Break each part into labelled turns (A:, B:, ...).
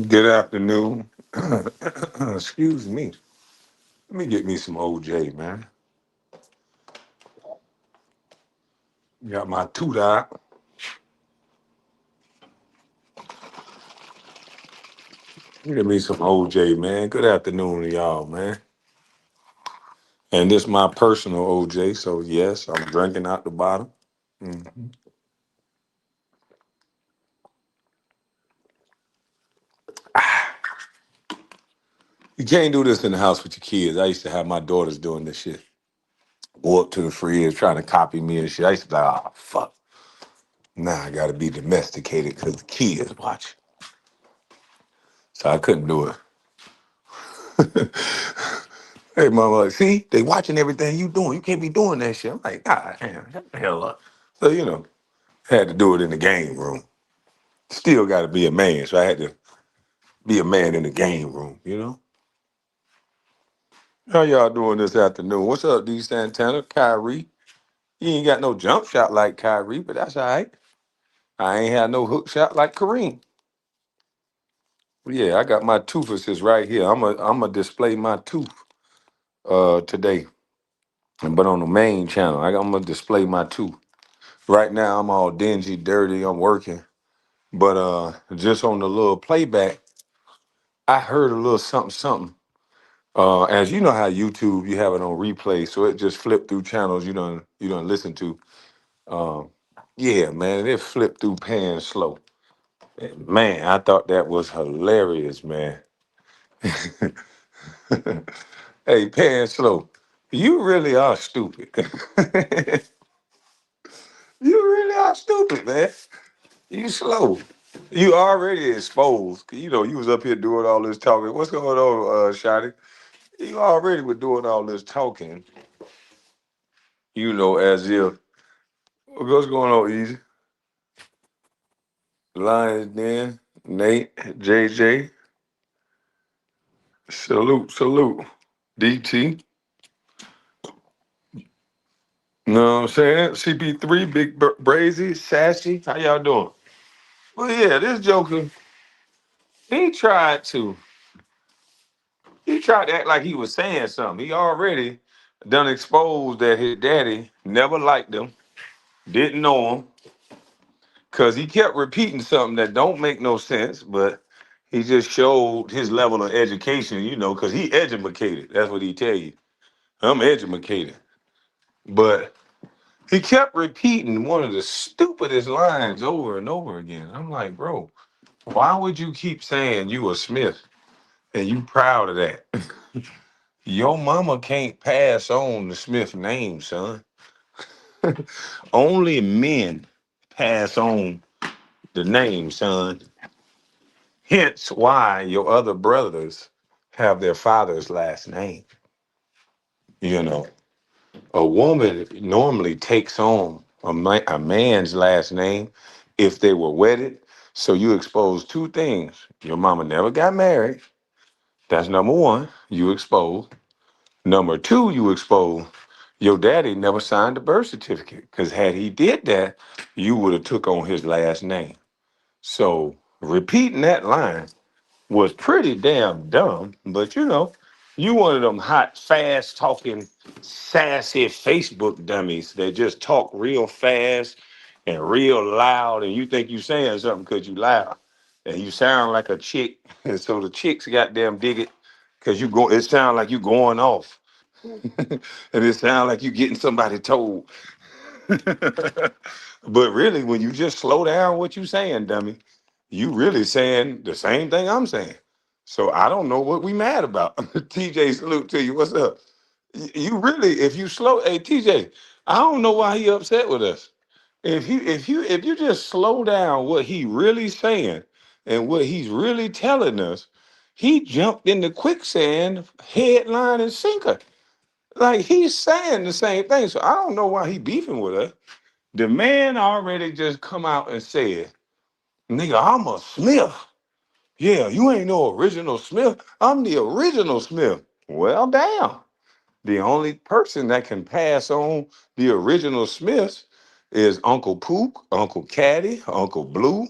A: Good afternoon. Excuse me. Let me get me some OJ, man. Got my tooth out. Get me some OJ, man. Good afternoon to y'all, man. And this my personal OJ, so yes, I'm drinking out the bottom. Mhm. You can't do this in the house with your kids. I used to have my daughters doing this shit. Go up to the fridge trying to copy me and shit. I used to be like, oh, fuck. Now I gotta be domesticated because the kids watch. So I couldn't do it. Hey, mama, like, see, they watching everything you doing. You can't be doing that shit. I'm like, God damn, shut the hell up. So, had to do it in the game room. Still got to be a man. So I had to be a man in the game room. How y'all doing this afternoon? What's up, D. Santana, Kyrie? You ain't got no jump shot like Kyrie, but that's all right. I ain't had no hook shot like Kareem. Yeah, I got my tooth right here. I'm a display my tooth today. But on the main channel, I'm gonna display my tooth. Right now, I'm all dingy, dirty. I'm working, but just on the little playback, I heard a little something, something. As you know how YouTube, you have it on replay, so it just flipped through channels you don't listen to. Um, yeah, man, it flipped through pan slow. Man, I thought that was hilarious, man. Hey, pan slow, you really are stupid. You really are stupid, man. You slow. You already exposed. You was up here doing all this talking. What's going on, Shotty? You already were doing all this talking, as if what's going on, Easy? Lions Den, Nate, JJ, salute, salute. DT. Know what I'm saying? CP3, Big Brazy, Sassy. How y'all doing? Well, yeah, this Joker, he tried to. He tried to act like he was saying something. He already done exposed that his daddy never liked him, didn't know him, because he kept repeating something that don't make no sense, but he just showed his level of education, because he educated. That's what he tell you. I'm educated. But he kept repeating one of the stupidest lines over and over again. I'm like, bro, why would you keep saying you a Smith and you proud of that? Your mama can't pass on the Smith name, son. Only men pass on the name, son. Hence why your other brothers have their father's last name. You know, a woman normally takes on a man's last name if they were wedded. So you expose two things. Your mama never got married. That's number one, you expose. Number two, you expose your daddy never signed a birth certificate. Because had he did that, you would have took on his last name. So repeating that line was pretty damn dumb. But you one of them hot, fast talking, sassy Facebook dummies that just talk real fast and real loud, and you think you saying something because you loud. And you sound like a chick. And so the chicks goddamn dig it because it sound like you going off. And it sound like you getting somebody told. But really, when you just slow down what you saying, dummy, you really saying the same thing I'm saying. So I don't know what we mad about. TJ, salute to you. What's up? You really, if you slow, hey TJ, I don't know why he upset with us. If you just slow down what he really saying and what he's really telling us, he jumped into quicksand, headline and sinker. Like he's saying the same thing. So I don't know why he beefing with us. The man already just come out and said, nigga, I'm a Smith. Yeah, you ain't no original Smith. I'm the original Smith. Well, damn. The only person that can pass on the original Smiths is Uncle Pook, Uncle Caddy, Uncle Blue,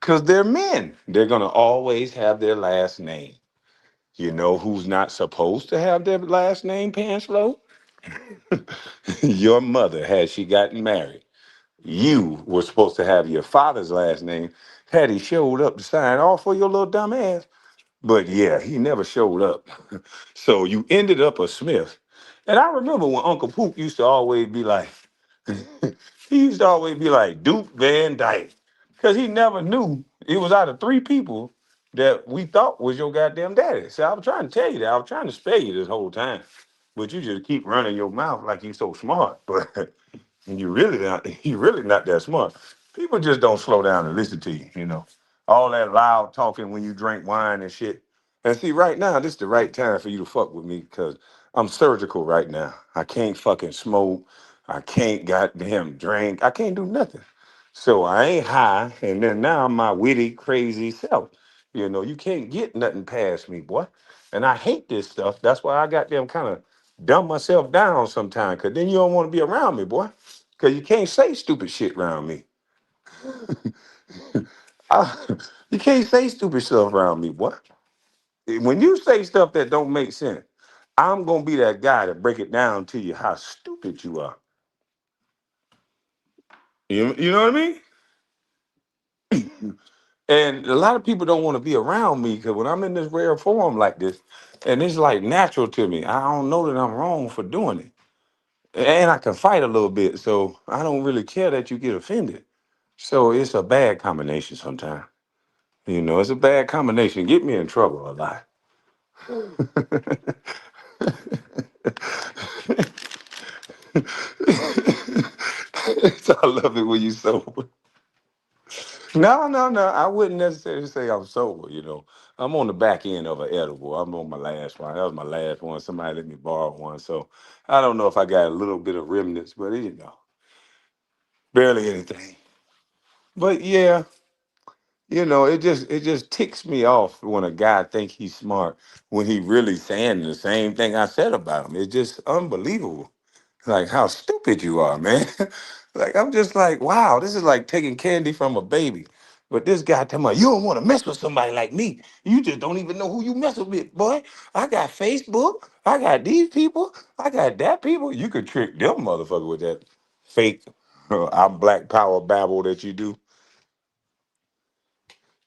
A: Because they're men. They're going to always have their last name. You know who's not supposed to have their last name, Panslow? Your mother, had she gotten married. You were supposed to have your father's last name had he showed up to sign off for your little dumb ass. But yeah, he never showed up. So you ended up a Smith. And I remember when Uncle Pook used to always be like, he used to always be like Duke Van Dyke. Because he never knew it was out of three people that we thought was your goddamn daddy. So I was trying to tell you that. I was trying to spare you this whole time. But you just keep running your mouth like you so smart. But and you're really not that smart. People just don't slow down and listen to you, you know. All that loud talking when you drink wine and shit. And see, right now, this is the right time for you to fuck with me because I'm surgical right now. I can't fucking smoke. I can't goddamn drink. I can't do nothing. So I ain't high. And then now I'm my witty, crazy self. You know, you can't get nothing past me, boy. And I hate this stuff. That's why I got them kind of dumb myself down sometimes. Cause then you don't want to be around me, boy. Cause you can't say stupid shit around me. You can't say stupid stuff around me, boy. When you say stuff that don't make sense, I'm gonna be that guy to break it down to you how stupid you are. You know what I mean? And a lot of people don't want to be around me because when I'm in this rare form like this, and it's like natural to me, I don't know that I'm wrong for doing it. And I can fight a little bit, so I don't really care that you get offended. So it's a bad combination sometimes. You know, it's a bad combination. Get me in trouble a lot. So I love it when you sober. No, no, no. I wouldn't necessarily say I'm sober, you know. I'm on the back end of an edible. I'm on my last one. That was my last one. Somebody let me borrow one. So I don't know if I got a little bit of remnants, but you know, barely anything. But yeah, you know, it just ticks me off when a guy think he's smart when he really saying the same thing I said about him. It's just unbelievable. Like how stupid you are, man. Like I'm just like, wow, this is like taking candy from a baby. But this guy talking about you don't want to mess with somebody like me. You just don't even know who you messing with, boy. I got Facebook. I got these people. I got that people. You could trick them motherfucker with that fake I'm black power babble that you do.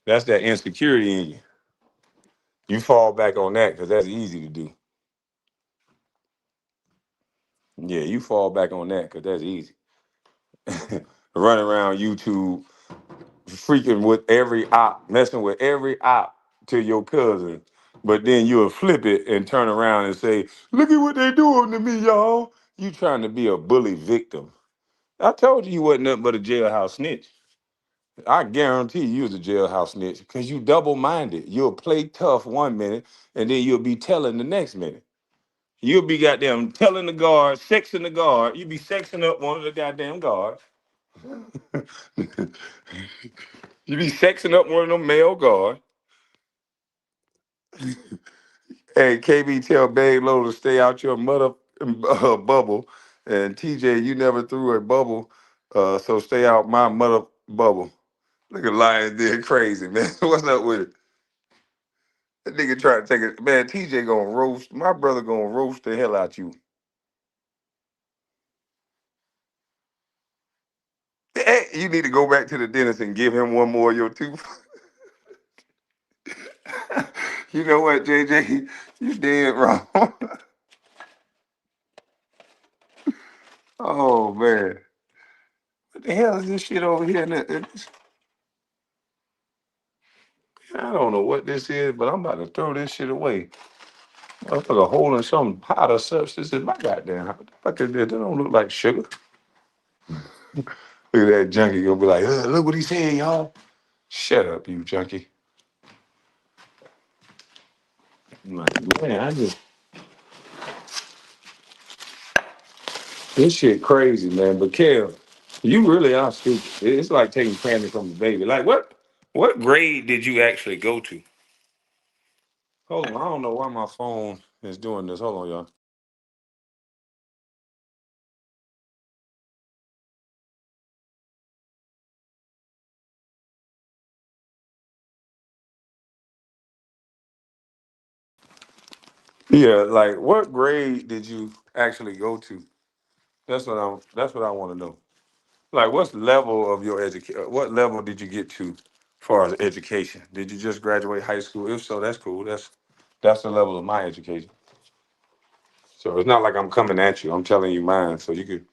A: That's that insecurity in you. You fall back on that because that's easy to do. Yeah, you fall back on that because that's easy. Run around YouTube freaking with every op, messing with every op to your cousin. But then you'll flip it and turn around and say, look at what they doing to me, y'all. You trying to be a bully victim. I told you wasn't nothing but a jailhouse snitch. I guarantee you was a jailhouse snitch because you double-minded. You'll play tough one minute and then you'll be telling the next minute. You'll be goddamn telling the guard, sexing the guard. You be sexing up one of the goddamn guards. You be sexing up one of them male guards. Hey, KB, tell Big Low to stay out your mother bubble. And TJ, you never threw a bubble, so stay out my mother bubble. Look at Lion there crazy, man. What's up with it? That nigga trying to take it. Man, TJ gonna roast. My brother gonna roast the hell out you. Hey, you need to go back to the dentist and give him one more of your tooth. You know what, JJ? You dead wrong. Oh, man. What the hell is this shit over here? I don't know what this is, but I'm about to throw this shit away. Motherfucker holding some powder substance in my goddamn house. What the fuck is this? That don't look like sugar. Look at that junkie gonna be like, look what he said, y'all. Shut up, you junkie. I'm like, man, this shit crazy, man. But Kev, you really are stupid. It's like taking candy from a baby. Like what grade did you actually go to? Hold on, I don't know why my phone is doing this. Hold on, y'all. Yeah, like what grade did you actually go to? That's what I want to know. Like, what's level of your education? What level did you get to, as far as education? Did you just graduate high school? If so, that's cool. That's the level of my education. So it's not like I'm coming at you. I'm telling you mine. So you could,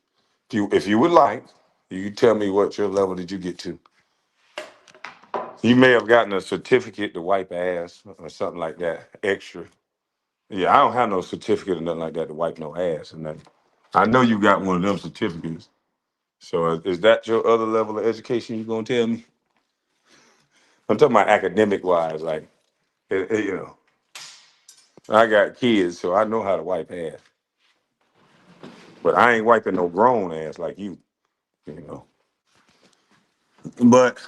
A: if you would like, you could tell me what your level did you get to. You may have gotten a certificate to wipe ass or something like that, extra. Yeah, I don't have no certificate or nothing like that to wipe no ass or nothing. I know you got one of them certificates. So is that your other level of education you gonna tell me? I'm talking about academic wise, like you know, I got kids, so I know how to wipe ass, but I ain't wiping no grown ass like you know. But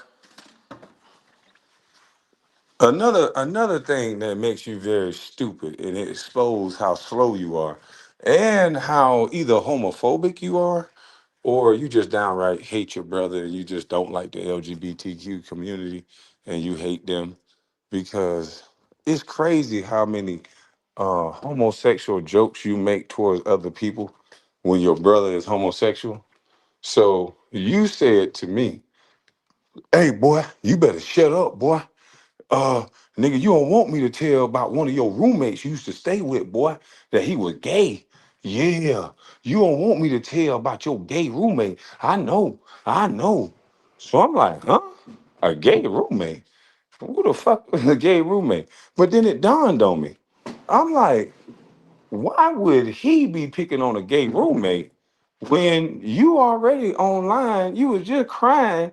A: another thing that makes you very stupid, and it exposes how slow you are, and how either homophobic you are, or you just downright hate your brother, and you just don't like the LGBTQ community, and you hate them because it's crazy how many homosexual jokes you make towards other people when your brother is homosexual. So you said to me, "Hey, boy, you better shut up, boy. Uh, nigga, you don't want me to tell about one of your roommates you used to stay with, boy, that he was gay. Yeah, you don't want me to tell about your gay roommate. I know." So I'm like, huh? A gay roommate? Who the fuck is a gay roommate? But then it dawned on me. I'm like, why would he be picking on a gay roommate when you already online? You was just crying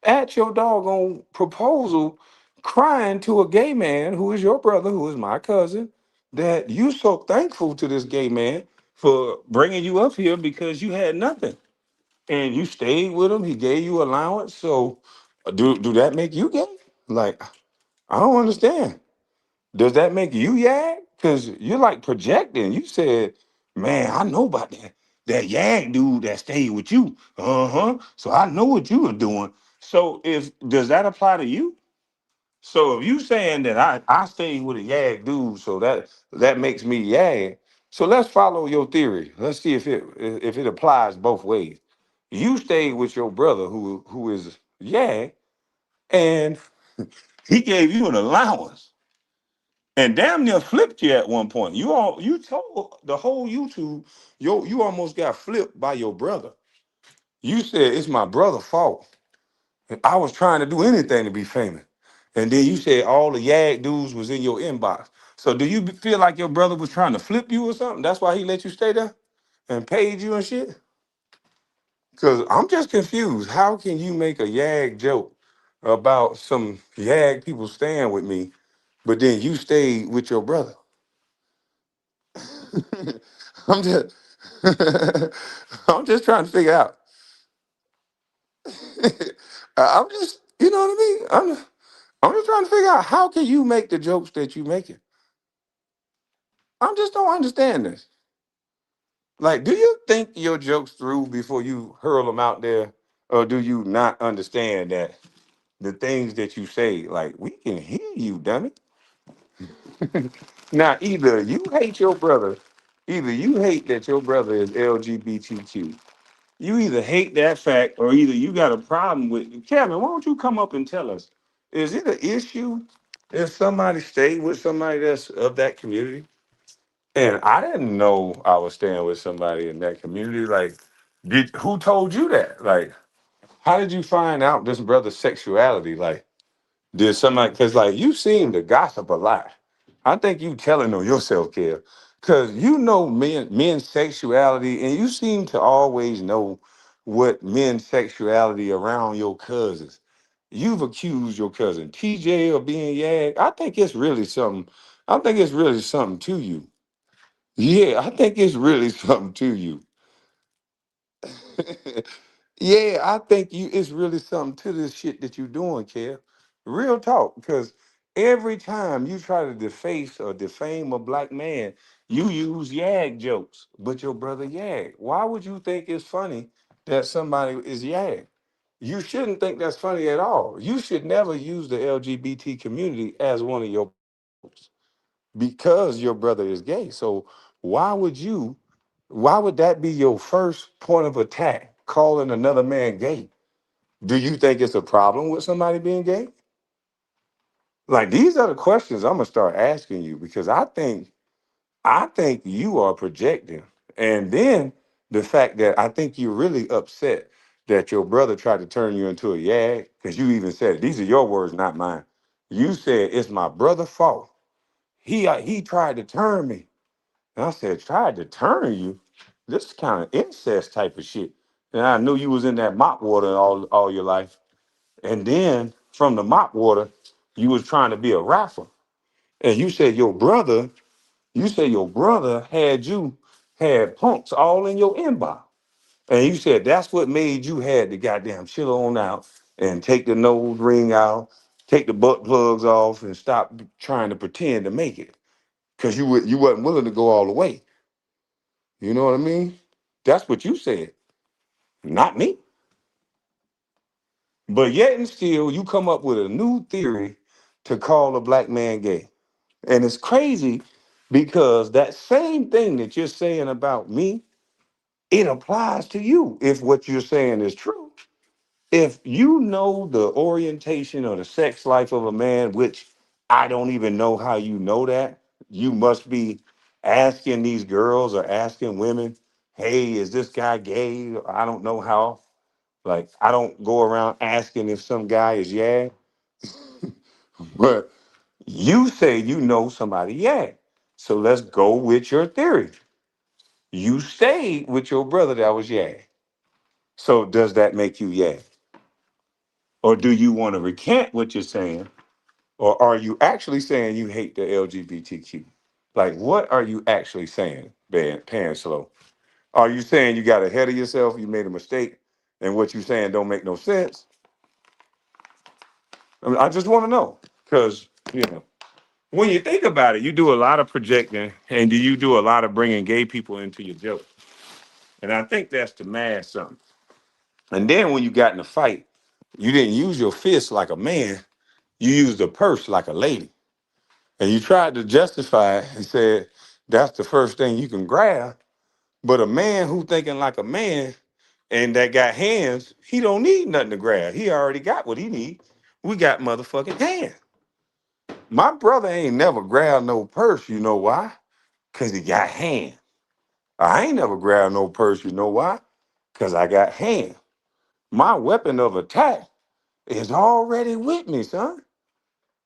A: at your doggone proposal, crying to a gay man who is your brother, who is my cousin, that you so thankful to this gay man for bringing you up here because you had nothing. And you stayed with him. He gave you allowance. So do that make you gay? Like, I don't understand. Does that make you yag? Because you're like projecting. You said, man, I know about that. That yag dude that stayed with you. Uh-huh. So I know what you were doing. So if does that apply to you? So if you saying that I stayed with a yag dude, so that makes me yag. So let's follow your theory. Let's see if it applies both ways. You stayed with your brother who is yag, and he gave you an allowance and damn near flipped you at one point. You told the whole YouTube, you almost got flipped by your brother. You said it's my brother's fault. I was trying to do anything to be famous. And then you said all the yag dudes was in your inbox. So do you feel like your brother was trying to flip you or something? That's why he let you stay there and paid you and shit? Because I'm just confused. How can you make a yag joke about some yag people staying with me, but then you stayed with your brother? I'm just I'm just trying to figure out. I'm just, you know what I mean? I'm just trying to figure out how can you make the jokes that you making. I just don't understand this. Like, do you think your jokes through before you hurl them out there, or do you not understand that the things that you say, like, we can hear you, dummy. Now, either you hate that your brother is LGBTQ. You either hate that fact or either you got a problem with Kevin. Why don't you come up and tell us? Is it an issue if somebody stayed with somebody that's of that community? And I didn't know I was staying with somebody in that community. Like, who told you that? Like, how did you find out this brother's sexuality? Like, did somebody? Because like you seem to gossip a lot. I think you telling on yourself, Kev, because you know men's sexuality, and you seem to always know what men's sexuality around your cousins. You've accused your cousin TJ of being yag. I think it's really something. I think it's really something to you. Yeah, I think it's really something to you. Yeah, I think it's really something to this shit that you doing, Kev. Real talk, because every time you try to deface or defame a black man, you use yag jokes, but your brother yag. Why would you think it's funny that somebody is yag? You shouldn't think that's funny at all. You should never use the LGBT community as one of your jokes. because your brother is gay. So why would you, why would that be your first point of attack, calling another man gay? Do you think it's a problem with somebody being gay? Like these are the questions I'm gonna start asking you because I think you are projecting. And then the fact that I think you're really upset that your brother tried to turn you into a yag, because you even said these are your words, not mine. You said it's my brother's fault. He tried to turn me. And I said, tried to turn you? This kind of incest type of shit. And I knew you was in that mop water all your life. And then from the mop water, you was trying to be a rapper. And you said your brother had punks all in your inbox. And you said that's what made you had the goddamn chill on out and take the nose ring out, take the butt plugs off, and stop trying to pretend to make it. Cause you wasn't willing to go all the way. You know what I mean? That's what you said, not me. But yet and still, you come up with a new theory to call a black man gay. And it's crazy because that same thing that you're saying about me, it applies to you if what you're saying is true. If you know the orientation or the sex life of a man, which I don't even know how you know that, you must be asking these girls or asking women, hey, is this guy gay? I don't know how. Like, I don't go around asking if some guy is yeah, but you say you know somebody yeah. So let's go with your theory. You stayed with your brother that was yeah. So does that make you yeah? Or do you want to recant what you're saying? Or are you actually saying you hate the LGBTQ? Like, what are you actually saying, Pan Slow? Are you saying you got ahead of yourself, you made a mistake, and what you're saying don't make no sense? I mean, I just want to know. Because, when you think about it, you do a lot of projecting and you do a lot of bringing gay people into your joke. And I think that's to mask something. And then when you got in a fight, you didn't use your fist like a man, you used a purse like a lady. And you tried to justify it and said that's the first thing you can grab. But a man who thinking like a man and that got hands, he don't need nothing to grab. He already got what he need. We got motherfucking hands. My brother ain't never grabbed no purse. You know why? Because he got hands. I ain't never grabbed no purse. You know why? Because I got hands. My weapon of attack is already with me, son.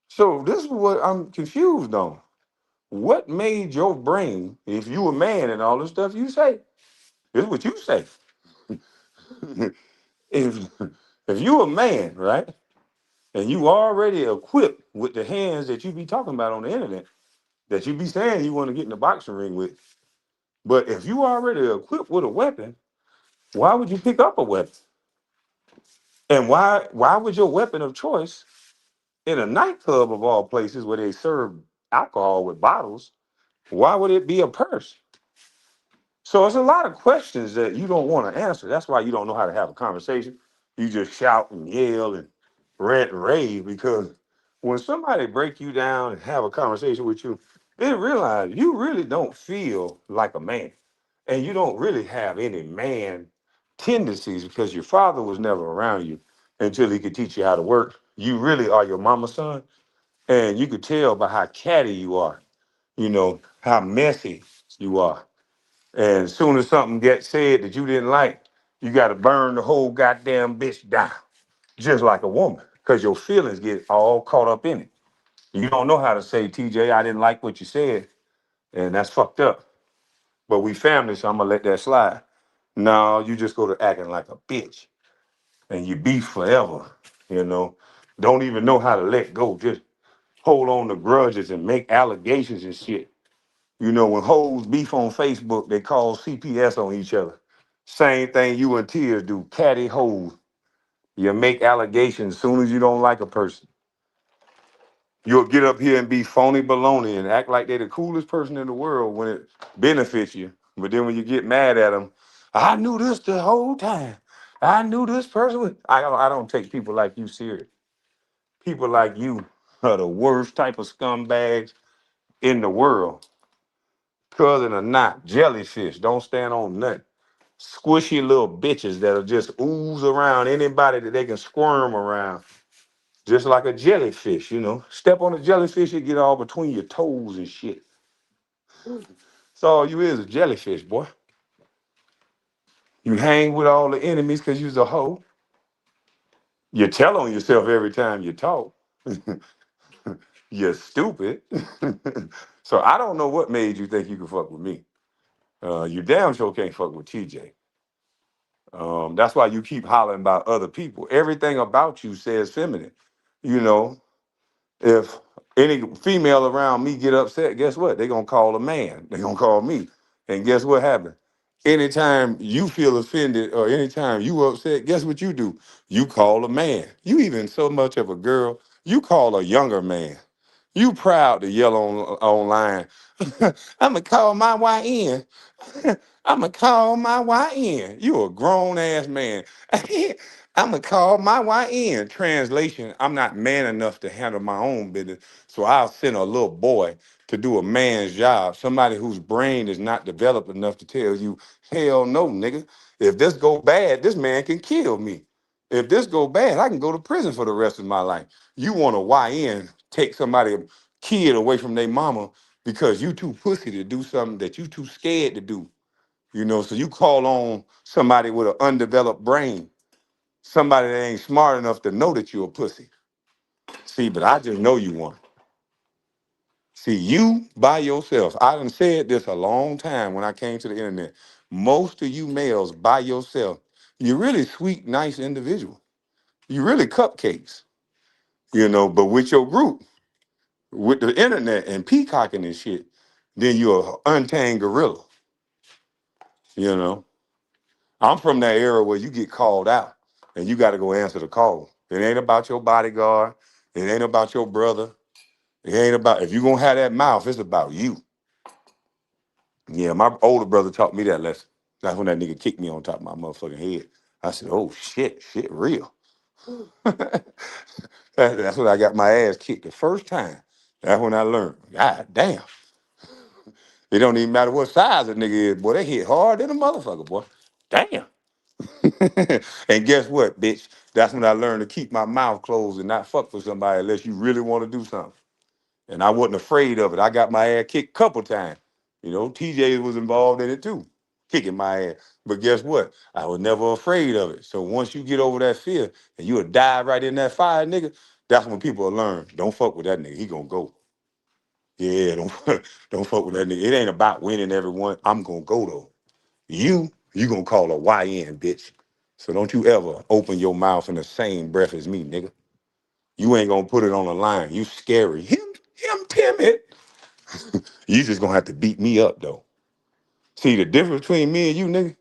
A: So this is what I'm confused on. What made your brain, if you a man and all the stuff you say, this is what you say. if if you a man, right, and you already equipped with the hands that you be talking about on the internet, that you be saying you want to get in the boxing ring with, but if you already equipped with a weapon, why would you pick up a weapon? And why would your weapon of choice in a nightclub of all places where they serve alcohol with bottles, why would it be a purse? So it's a lot of questions that you don't want to answer. That's why you don't know how to have a conversation. You just shout and yell and rant and rave because when somebody break you down and have a conversation with you, they realize you really don't feel like a man and you don't really have any man tendencies because your father was never around you until he could teach you how to work. You really are your mama's son and you could tell by how catty you are, how messy you are. And as soon as something gets said that you didn't like, you got to burn the whole goddamn bitch down, just like a woman, because your feelings get all caught up in it. You don't know how to say, TJ, I didn't like what you said, and that's fucked up. But we family, so I'm gonna let that slide. No, you just go to acting like a bitch, and you beef forever. You know, don't even know how to let go. Just hold on to grudges and make allegations and shit. When hoes beef on Facebook, they call CPS on each other. Same thing you and Tears do, catty hoes. You make allegations as soon as you don't like a person. You'll get up here and be phony baloney and act like they're the coolest person in the world when it benefits you. But then when you get mad at them, I knew this the whole time. I knew this person was. I don't take people like you serious. People like you are the worst type of scumbags in the world, cousin or not, jellyfish don't stand on nothing. Squishy little bitches that'll just ooze around anybody that they can squirm around, just like a jellyfish, you know. Step on a jellyfish, it get all between your toes and shit. So all you is a jellyfish, boy. You hang with all the enemies because you's a hoe. You tell on yourself every time you talk. You're stupid. So I don't know what made you think you could fuck with me. You damn sure can't fuck with TJ. That's why you keep hollering about other people. Everything about you says feminine. You know, if any female around me get upset, guess what? They're gonna call a man. They're gonna call me. And guess what happened? Anytime you feel offended or anytime you upset, guess what you do? You call a man. You even so much of a girl, you call a younger man. You proud to yell on online. I'ma call my YN. I'ma call my YN. You a grown ass man. I'ma call my YN. Translation, I'm not man enough to handle my own business. So I'll send a little boy to do a man's job. Somebody whose brain is not developed enough to tell you, hell no, nigga. If this go bad, this man can kill me. If this go bad, I can go to prison for the rest of my life. You want a YN, take somebody, kid away from their mama because you too pussy to do something that you too scared to do. You know, so you call on somebody with an undeveloped brain, somebody that ain't smart enough to know that you're a pussy. See, but I just know you one. See, you by yourself. I done said this a long time when I came to the internet. Most of you males by yourself, you're really sweet, nice individual. You really cupcakes, you know, but with your group, with the internet and peacocking and shit, then you're an untamed gorilla, you know. I'm from that era where you get called out and you got to go answer the call. It ain't about your bodyguard. It ain't about your brother. It ain't about, if you going to have that mouth, it's about you. Yeah, my older brother taught me that lesson. That's when that nigga kicked me on top of my motherfucking head. I said, oh shit real. That's when I got my ass kicked the first time. That's when I learned. God damn. It don't even matter what size a nigga is, boy. They hit hard than a motherfucker, boy. Damn. And guess what, bitch? That's when I learned to keep my mouth closed and not fuck with somebody unless you really want to do something. And I wasn't afraid of it. I got my ass kicked a couple times. You know, TJ was involved in it too, kicking my ass. But guess what? I was never afraid of it. So once you get over that fear and you'll dive right in that fire, nigga, that's when people will learn. Don't fuck with that nigga. He gonna go. Yeah, don't don't fuck with that nigga. It ain't about winning everyone. I'm gonna go though. You gonna call a YN, bitch. So don't you ever open your mouth in the same breath as me, nigga. You ain't gonna put it on the line. You scary. Him timid. You just gonna have to beat me up though. See the difference between me and you, nigga?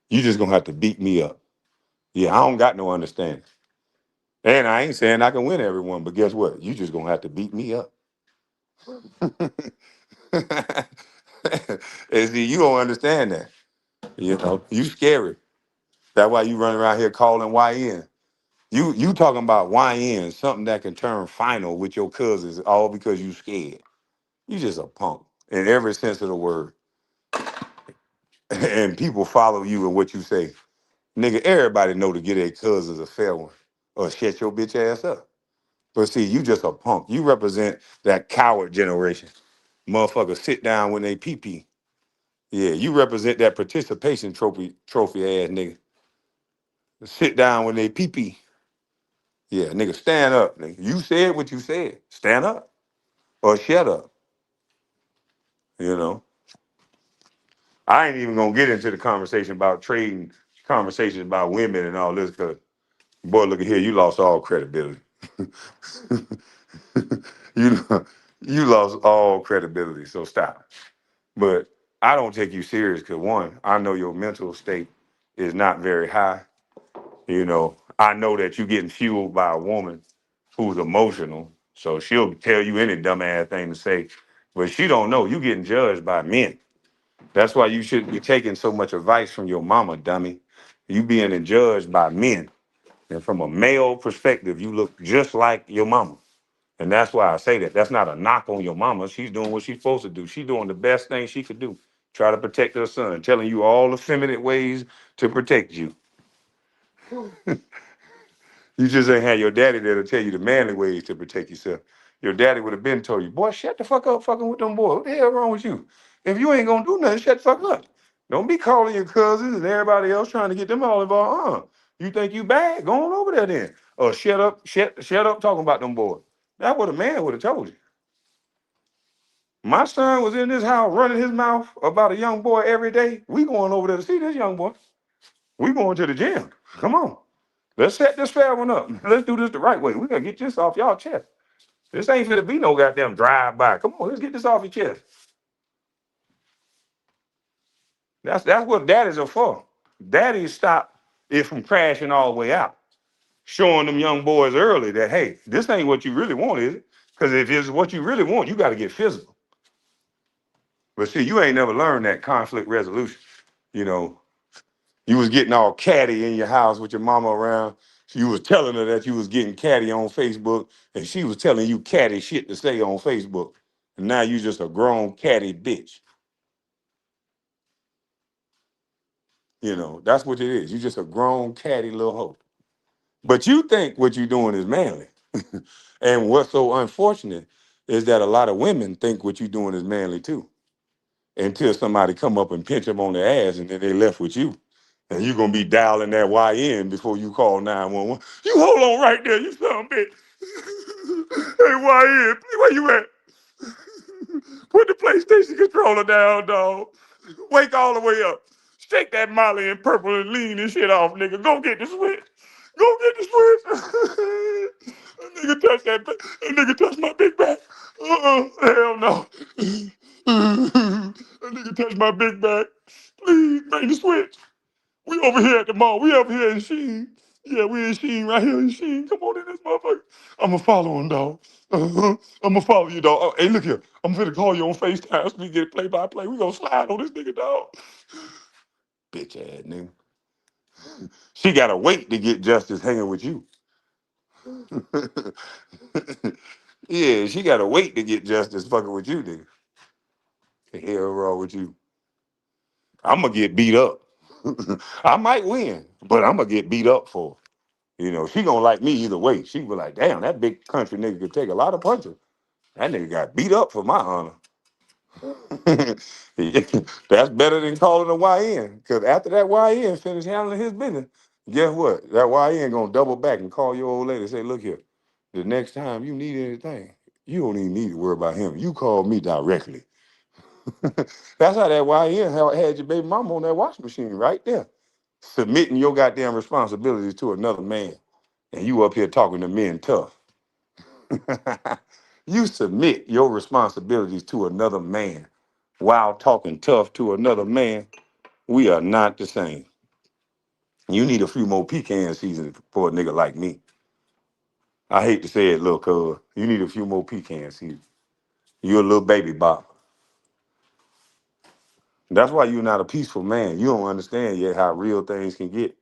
A: You just gonna have to beat me up. Yeah, I don't got no understanding. And I ain't saying I can win everyone, but guess what? You just gonna have to beat me up. And see, you don't understand that. You know, you scary. That's why you run around here calling YN. You talking about YN, something that can turn final with your cousins, all because you scared. You just a punk in every sense of the word. And people follow you and what you say. Nigga, everybody know to get their cousins a fair one or shut your bitch ass up. But see, you just a punk. You represent that coward generation. Motherfuckers sit down when they pee-pee. Yeah, you represent that participation trophy ass nigga. Sit down when they pee-pee. Yeah, nigga, stand up. Nigga. You said what you said. Stand up or shut up. You know, I ain't even gonna get into the conversation about trading, conversations about women and all this. Cause boy, look at here, you lost all credibility. you you lost all credibility. So stop. But I don't take you serious because one, I know your mental state is not very high. You know, I know that you're getting fueled by a woman who's emotional. So she'll tell you any dumbass thing to say, but she don't know you getting judged by men. That's why you shouldn't be taking so much advice from your mama, dummy. You being judged by men. And from a male perspective, you look just like your mama. And that's why I say that. That's not a knock on your mama. She's doing what she's supposed to do. She's doing the best thing she could do. Try to protect her son, telling you all the feminine ways to protect you. You just ain't had your daddy there to tell you the manly ways to protect yourself. Your daddy would have been told you, boy, shut the fuck up fucking with them boys. What the hell wrong with you? If you ain't gonna do nothing, shut the fuck up. Don't be calling your cousins and everybody else trying to get them all involved. You think you bad? Go on over there then. Or shut up talking about them boys. That's what a man would have told you. My son was in this house running his mouth about a young boy every day. We going over there to see this young boy. We going to the gym. Come on. Let's set this fair one up. Let's do this the right way. We gotta get this off y'all chest. This ain't finna be no goddamn drive-by. Come on, let's get this off your chest. That's what daddies are for. Daddies stop it from crashing all the way out. Showing them young boys early that, hey, this ain't what you really want, is it? Because if it's what you really want, you got to get physical. But see, you ain't never learned that conflict resolution. You know, you was getting all catty in your house with your mama around. You was telling her that you was getting catty on Facebook, and she was telling you catty shit to say on Facebook. And now you just a grown catty bitch. You know, that's what it is. You just a grown catty little hoe. But you think what you're doing is manly. And what's so unfortunate is that a lot of women think what you're doing is manly too. Until somebody come up and pinch them on the ass and then they left with you. And you're going to be dialing that YN before you call 911. You hold on right there, you son of a bitch. Hey, YN, where you at? Put the PlayStation controller down, dog. Wake all the way up. Shake that Molly and purple and lean this shit off, nigga. Go get the switch. Go get the switch. That nigga touch that nigga touch my big back. Hell no. That nigga touch my big back. Please bring the switch. We over here at the mall. We over here in Sheen. Yeah, we in Sheen, right here in Sheen. Come on in this motherfucker. I'ma follow him, dog. I'ma follow you, dog. Oh, hey, look here. I'm finna call you on FaceTime so we get play by play. We gonna slide on this nigga, dog. Bitch ass nigga. She gotta wait to get justice hanging with you. Yeah, she gotta wait to get justice fucking with you, nigga. The hell wrong with you? I'm gonna get beat up. I might win, but I'm gonna get beat up for it. You know, she gonna like me either way. She be like, damn, that big country nigga could take a lot of punches. That nigga got beat up for my honor. That's better than calling a YN. Because after that YN finish handling his business, guess what? That YN gonna double back and call your old lady and say, look here, the next time you need anything, you don't even need to worry about him. You call me directly. That's how that YN had your baby mama on that washing machine right there. Submitting your goddamn responsibilities to another man. And you up here talking to men tough. You submit your responsibilities to another man while talking tough to another man. We are not the same. You need a few more pecan seasons for a nigga like me. I hate to say it, little cuz. You need a few more pecan seasons. You're a little baby bop. That's why you're not a peaceful man. You don't understand yet how real things can get.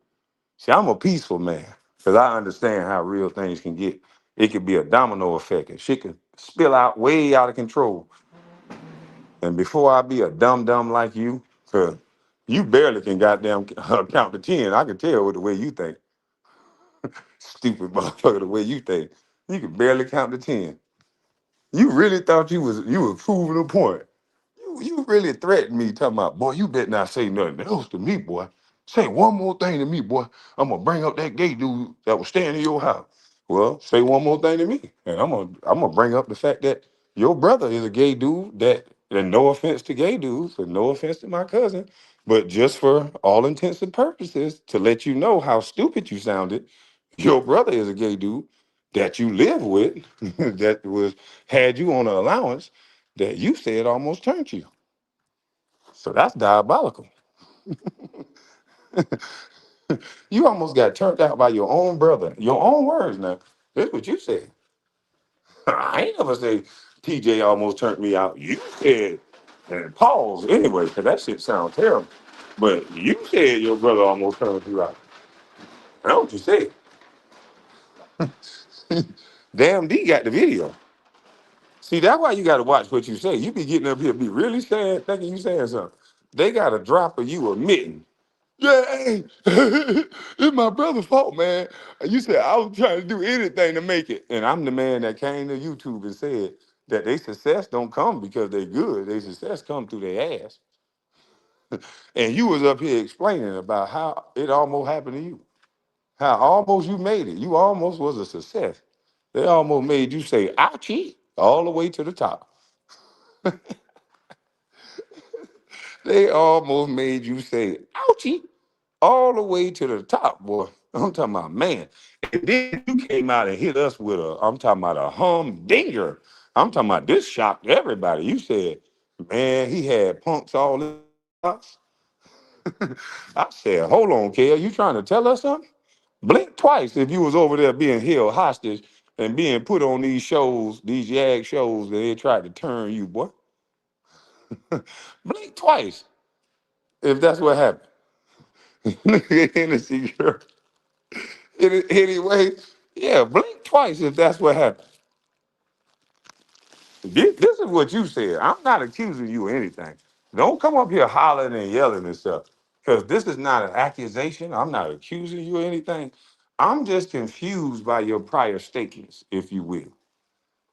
A: See, I'm a peaceful man because I understand how real things can get. It could be a domino effect and shit can spill out way out of control. And before I be a dumb like you, cause you barely can goddamn count to 10. I can tell with the way you think. Stupid motherfucker, the way you think. You can barely count to 10. You really thought you was proving a point. You really threatened me talking about, boy, you better not say nothing else to me, boy. Say one more thing to me, boy. I'm gonna bring up that gay dude that was staying in your house. Well, say one more thing to me. And I'm gonna bring up the fact that your brother is a gay dude and no offense to gay dudes, and no offense to my cousin, but just for all intents and purposes, to let you know how stupid you sounded, your brother is a gay dude that you live with, that was had you on an allowance that you said almost turned you. So that's diabolical. You almost got turned out by your own brother. Your own words now. That's what you said. I ain't never say TJ almost turned me out. You said, and pause anyway, because that shit sounds terrible. But you said your brother almost turned you out. That's what you said. Damn D got the video. See, that's why you got to watch what you say. You be getting up here, be really sad, thinking you saying something. They got a drop of you admitting. Yeah, hey, it's my brother's fault, man. You said I was trying to do anything to make it. And I'm the man that came to YouTube and said that their success don't come because they good. Their success come through their ass. And you was up here explaining about how it almost happened to you. How almost you made it. You almost was a success. They almost made you say, ouchie, all the way to the top. They almost made you say, ouchie, all the way to the top, boy. I'm talking about, man. And then you came out and hit us with I'm talking about a humdinger. I'm talking about this shocked everybody. You said, man, he had punks all in his inbox. I said, hold on, Kel, you trying to tell us something? Blink twice if you was over there being held hostage and being put on these shows, these YAG shows that they tried to turn you, boy. Blink twice if that's what happened. Hennessy girl. Anyway, yeah, blink twice if that's what happened. This is what you said. I'm not accusing you of anything. Don't come up here hollering and yelling and stuff, because this is not an accusation. I'm not accusing you of anything. I'm just confused by your prior statements, if you will.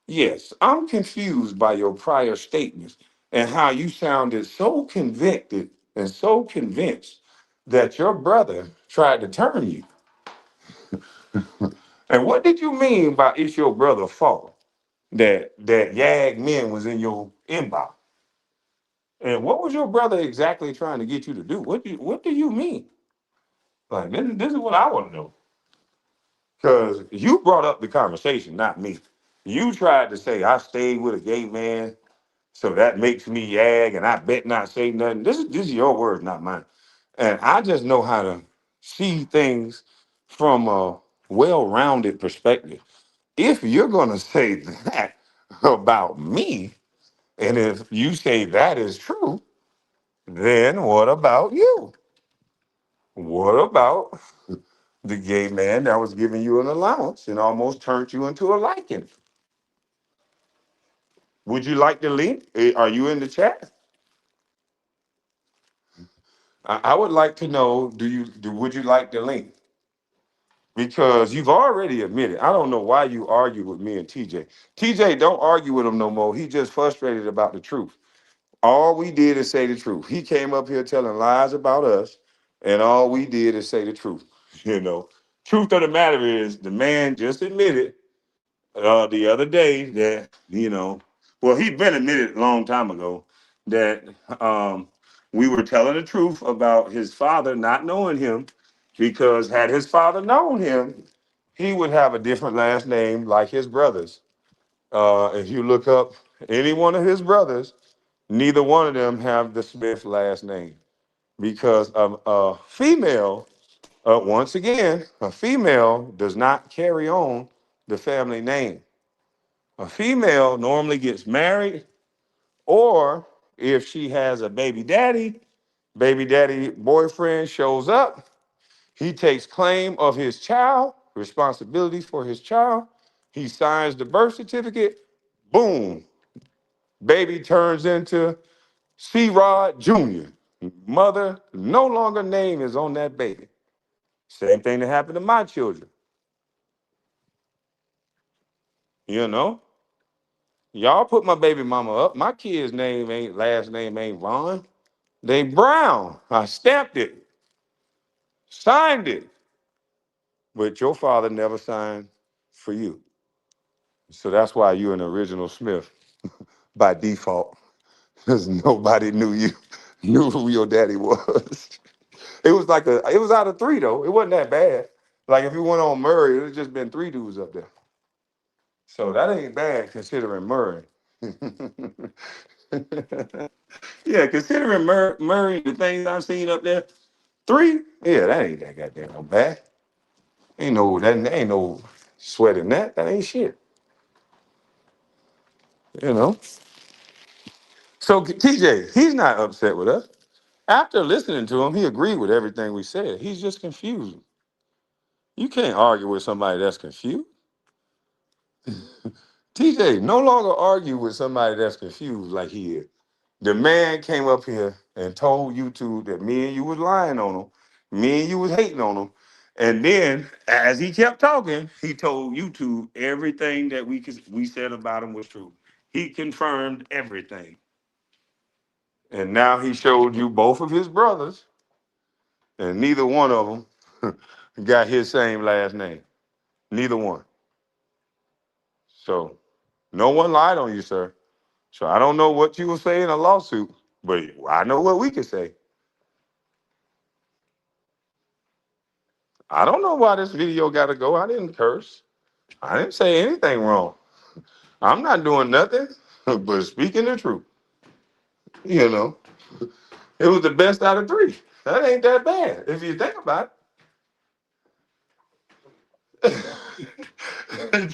A: Yes, I'm confused by your prior statements and how you sounded so convicted and so convinced that your brother tried to turn you. And what did you mean by it's your brother's fault that YAG men was in your inbox? And what was your brother exactly trying to get you to do? What do you mean? Like this is what I want to know. Because you brought up the conversation, not me. You tried to say I stayed with a gay man, so that makes me YAG, and I bet not say nothing. This is your words, not mine. And I just know how to see things from a well-rounded perspective. If you're gonna say that about me, and if you say that is true, then what about you? What about the gay man that was giving you an allowance and almost turned you into a liking? Would you like the link? Are you in the chat? I would like to know, would you like the link? Because you've already admitted. I don't know why you argue with me and TJ. TJ, don't argue with him no more. He just frustrated about the truth. All we did is say the truth. He came up here telling lies about us, and all we did is say the truth. You know, truth of the matter is the man just admitted the other day that, well, he'd been admitted a long time ago that we were telling the truth about his father not knowing him, because had his father known him, he would have a different last name like his brothers. If you look up any one of his brothers, neither one of them have the Smith last name, because a female, once again, a female does not carry on the family name. A female normally gets married, or if she has a baby daddy boyfriend shows up, he takes claim of his child, responsibility for his child. He signs the birth certificate. Boom, baby turns into C. Rod Jr. Mother no longer name is on that baby. Same thing that happened to my children. You know, y'all put my baby mama up. My kid's last name ain't Vaughn. They Brown. I stamped it, signed it, but your father never signed for you. So that's why you're an original Smith by default, because nobody knew you, knew who your daddy was. It was out of three though. It wasn't that bad. Like if you went on Murray, it would just been three dudes up there. So that ain't bad considering Murray. Yeah, considering Murray, the things I've seen up there, three, yeah, that ain't that goddamn no bad. Ain't no sweat in that. That ain't shit. You know. So TJ, he's not upset with us. After listening to him, he agreed with everything we said. He's just confused. You can't argue with somebody that's confused. TJ, no longer argue with somebody that's confused like he is. The man came up here and told YouTube that me and you was lying on him, me and you was hating on him, and then as he kept talking, he told YouTube everything that we said about him was true. He confirmed everything, and now he showed you both of his brothers, and neither one of them got his same last name. Neither one. So no one lied on you, sir. So I don't know what you will say in a lawsuit, but I know what we can say. I don't know why this video got to go. I didn't curse. I didn't say anything wrong. I'm not doing nothing but speaking the truth. You know, it was the best out of three. That ain't that bad if you think about it.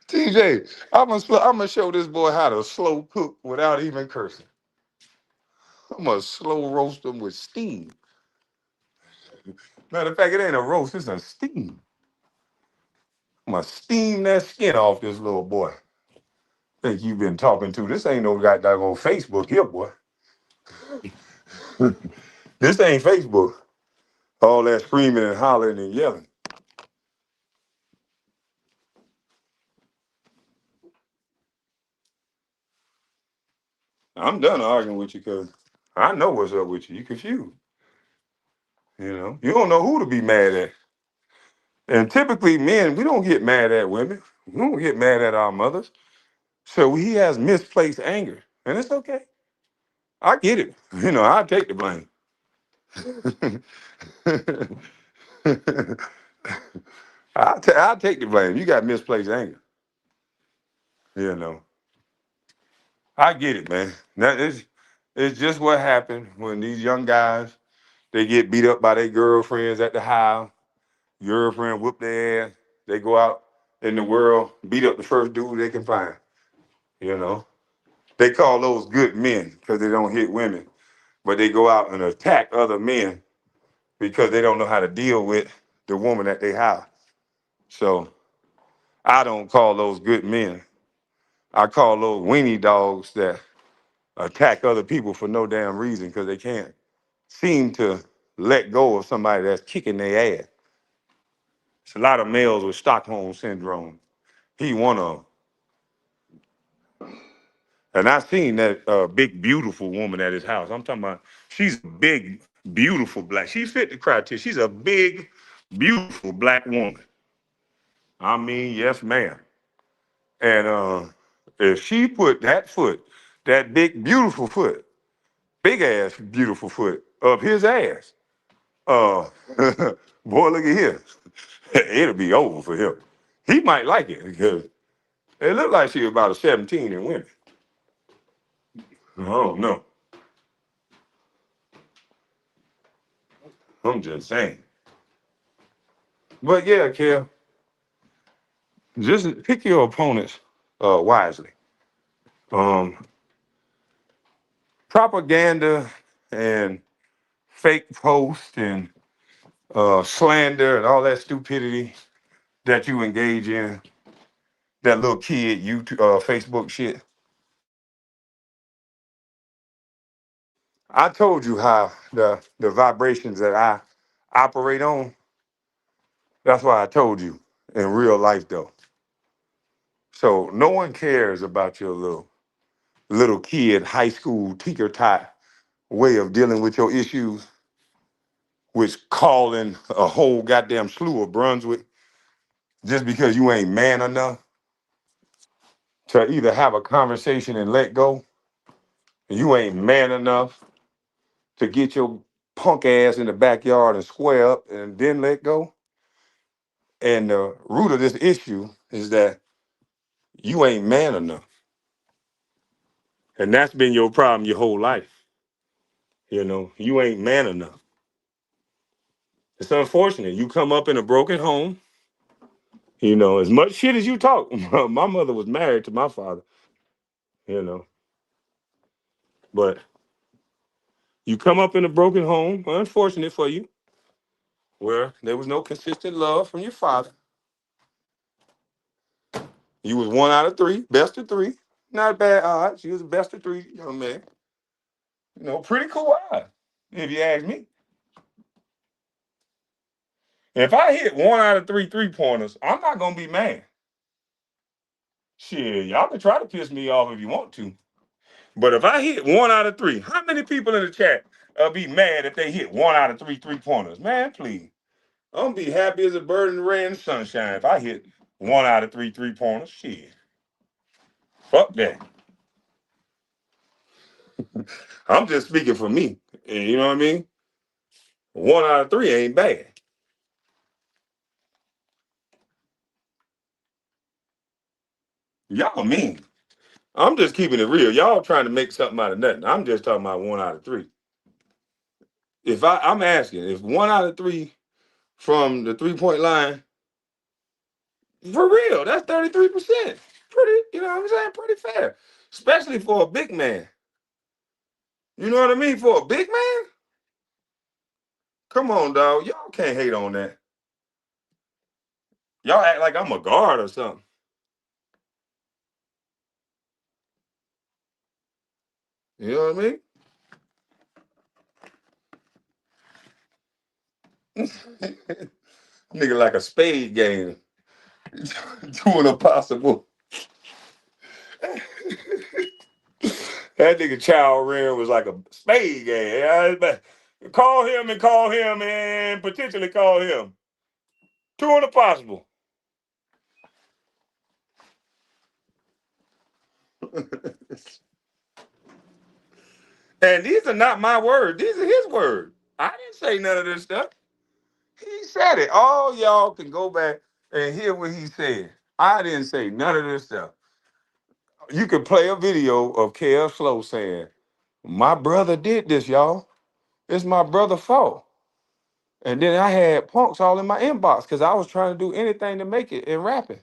A: TJ, I'm gonna show this boy how to slow cook without even cursing. I'm gonna slow roast him with steam. Matter of fact, it ain't a roast, it's a steam. I'm gonna steam that skin off this little boy. Think you've been talking to. This ain't no goddamn on Facebook here, boy. This ain't Facebook. All that screaming and hollering and yelling. I'm done arguing with you because I know what's up with you. You confused. You know, you don't know who to be mad at. And typically, men, we don't get mad at women. We don't get mad at our mothers. So he has misplaced anger, and it's okay. I get it. You know, I take the blame. I'll take the blame. You got misplaced anger. You know, I get it, man. That is, it's just what happened when these young guys they get beat up by their girlfriends at the house. Girlfriend whoop their ass. They go out in the world, beat up the first dude they can find. You know, they call those good men because they don't hit women, but they go out and attack other men because they don't know how to deal with the woman at their house. So I don't call those good men. I call those weenie dogs that attack other people for no damn reason because they can't seem to let go of somebody that's kicking their ass. It's a lot of males with Stockholm syndrome. He one of them. And I seen that big, beautiful woman at his house. I'm talking about she's a big, beautiful black. She fit the criteria. She's a big, beautiful black woman. I mean, yes, ma'am. And if she put that foot, that big, beautiful foot, big ass, beautiful foot up his ass, uh, boy, look at here. It'll be over for him. He might like it because it looked like she was about a 17 in women. Oh no, I'm just saying. But yeah, Kel, just pick your opponents wisely. Um, Propaganda and fake posts and slander and all that stupidity that you engage in, that little kid YouTube, Facebook shit. I told you how the vibrations that I operate on. That's why I told you in real life though. So no one cares about your little kid high school tinker tot way of dealing with your issues, which calling a whole goddamn slew of Brunswick just because you ain't man enough to either have a conversation and let go. You ain't man enough to get your punk ass in the backyard and square up and then let go. And the root of this issue is that you ain't man enough. And that's been your problem your whole life. You know, you ain't man enough. It's unfortunate. You come up in a broken home. You know, as much shit as you talk, my mother was married to my father, you know. But you come up in a broken home, unfortunate for you, where there was no consistent love from your father. You was 1 out of 3, best of 3. Not bad odds. You was the best of 3, young man. Pretty cool odds, if you ask me. If I hit 1 out of 3 3-pointers, I'm not gonna be mad. Shit, y'all can try to piss me off if you want to. But if I hit 1 out of 3, how many people in the chat be mad if they hit 1 out of 3 3-pointers? Man, please. I'm gonna be happy as a bird in the rain and sunshine if I hit 1 out of 3 3-pointers. Shit. Fuck that. I'm just speaking for me. You know what I mean? 1 out of 3 ain't bad. Y'all mean. I'm just keeping it real. Y'all trying to make something out of nothing. I'm just talking about 1 out of 3. I'm asking, if 1 out of 3 from the 3-point line, for real, that's 33%. Pretty, you know what I'm saying? Pretty fair. Especially for a big man. You know what I mean? For a big man? Come on, dog. Y'all can't hate on that. Y'all act like I'm a guard or something. You know what I mean? Nigga like a spade game. Doing impossible. That nigga Chow Ren was like a spade game. Call him and potentially call him. Doing impossible. And these are not my words. These are his words. I didn't say none of this stuff. He said it. All y'all can go back and hear what he said. I didn't say none of this stuff. You can play a video of KF Slow saying, my brother did this, y'all. It's my brother's fault. And then I had punks all in my inbox because I was trying to do anything to make it in rapping.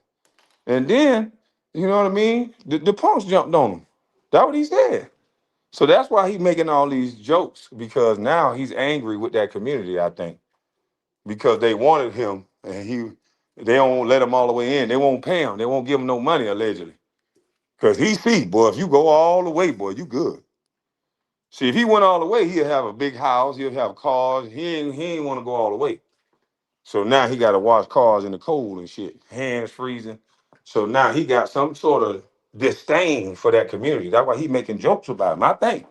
A: And then, you know what I mean? The punks jumped on him. That's what he said. So that's why he's making all these jokes, because now he's angry with that community, I think. Because they wanted him and they don't let him all the way in. They won't pay him. They won't give him no money, allegedly. Because he see, boy, if you go all the way, boy, you good. See, if he went all the way, he'll have a big house, he'll have cars. He ain't want to go all the way. So now he got to wash cars in the cold and shit, hands freezing. So now he got some sort of disdain for that community. That's why he making jokes about him, I think.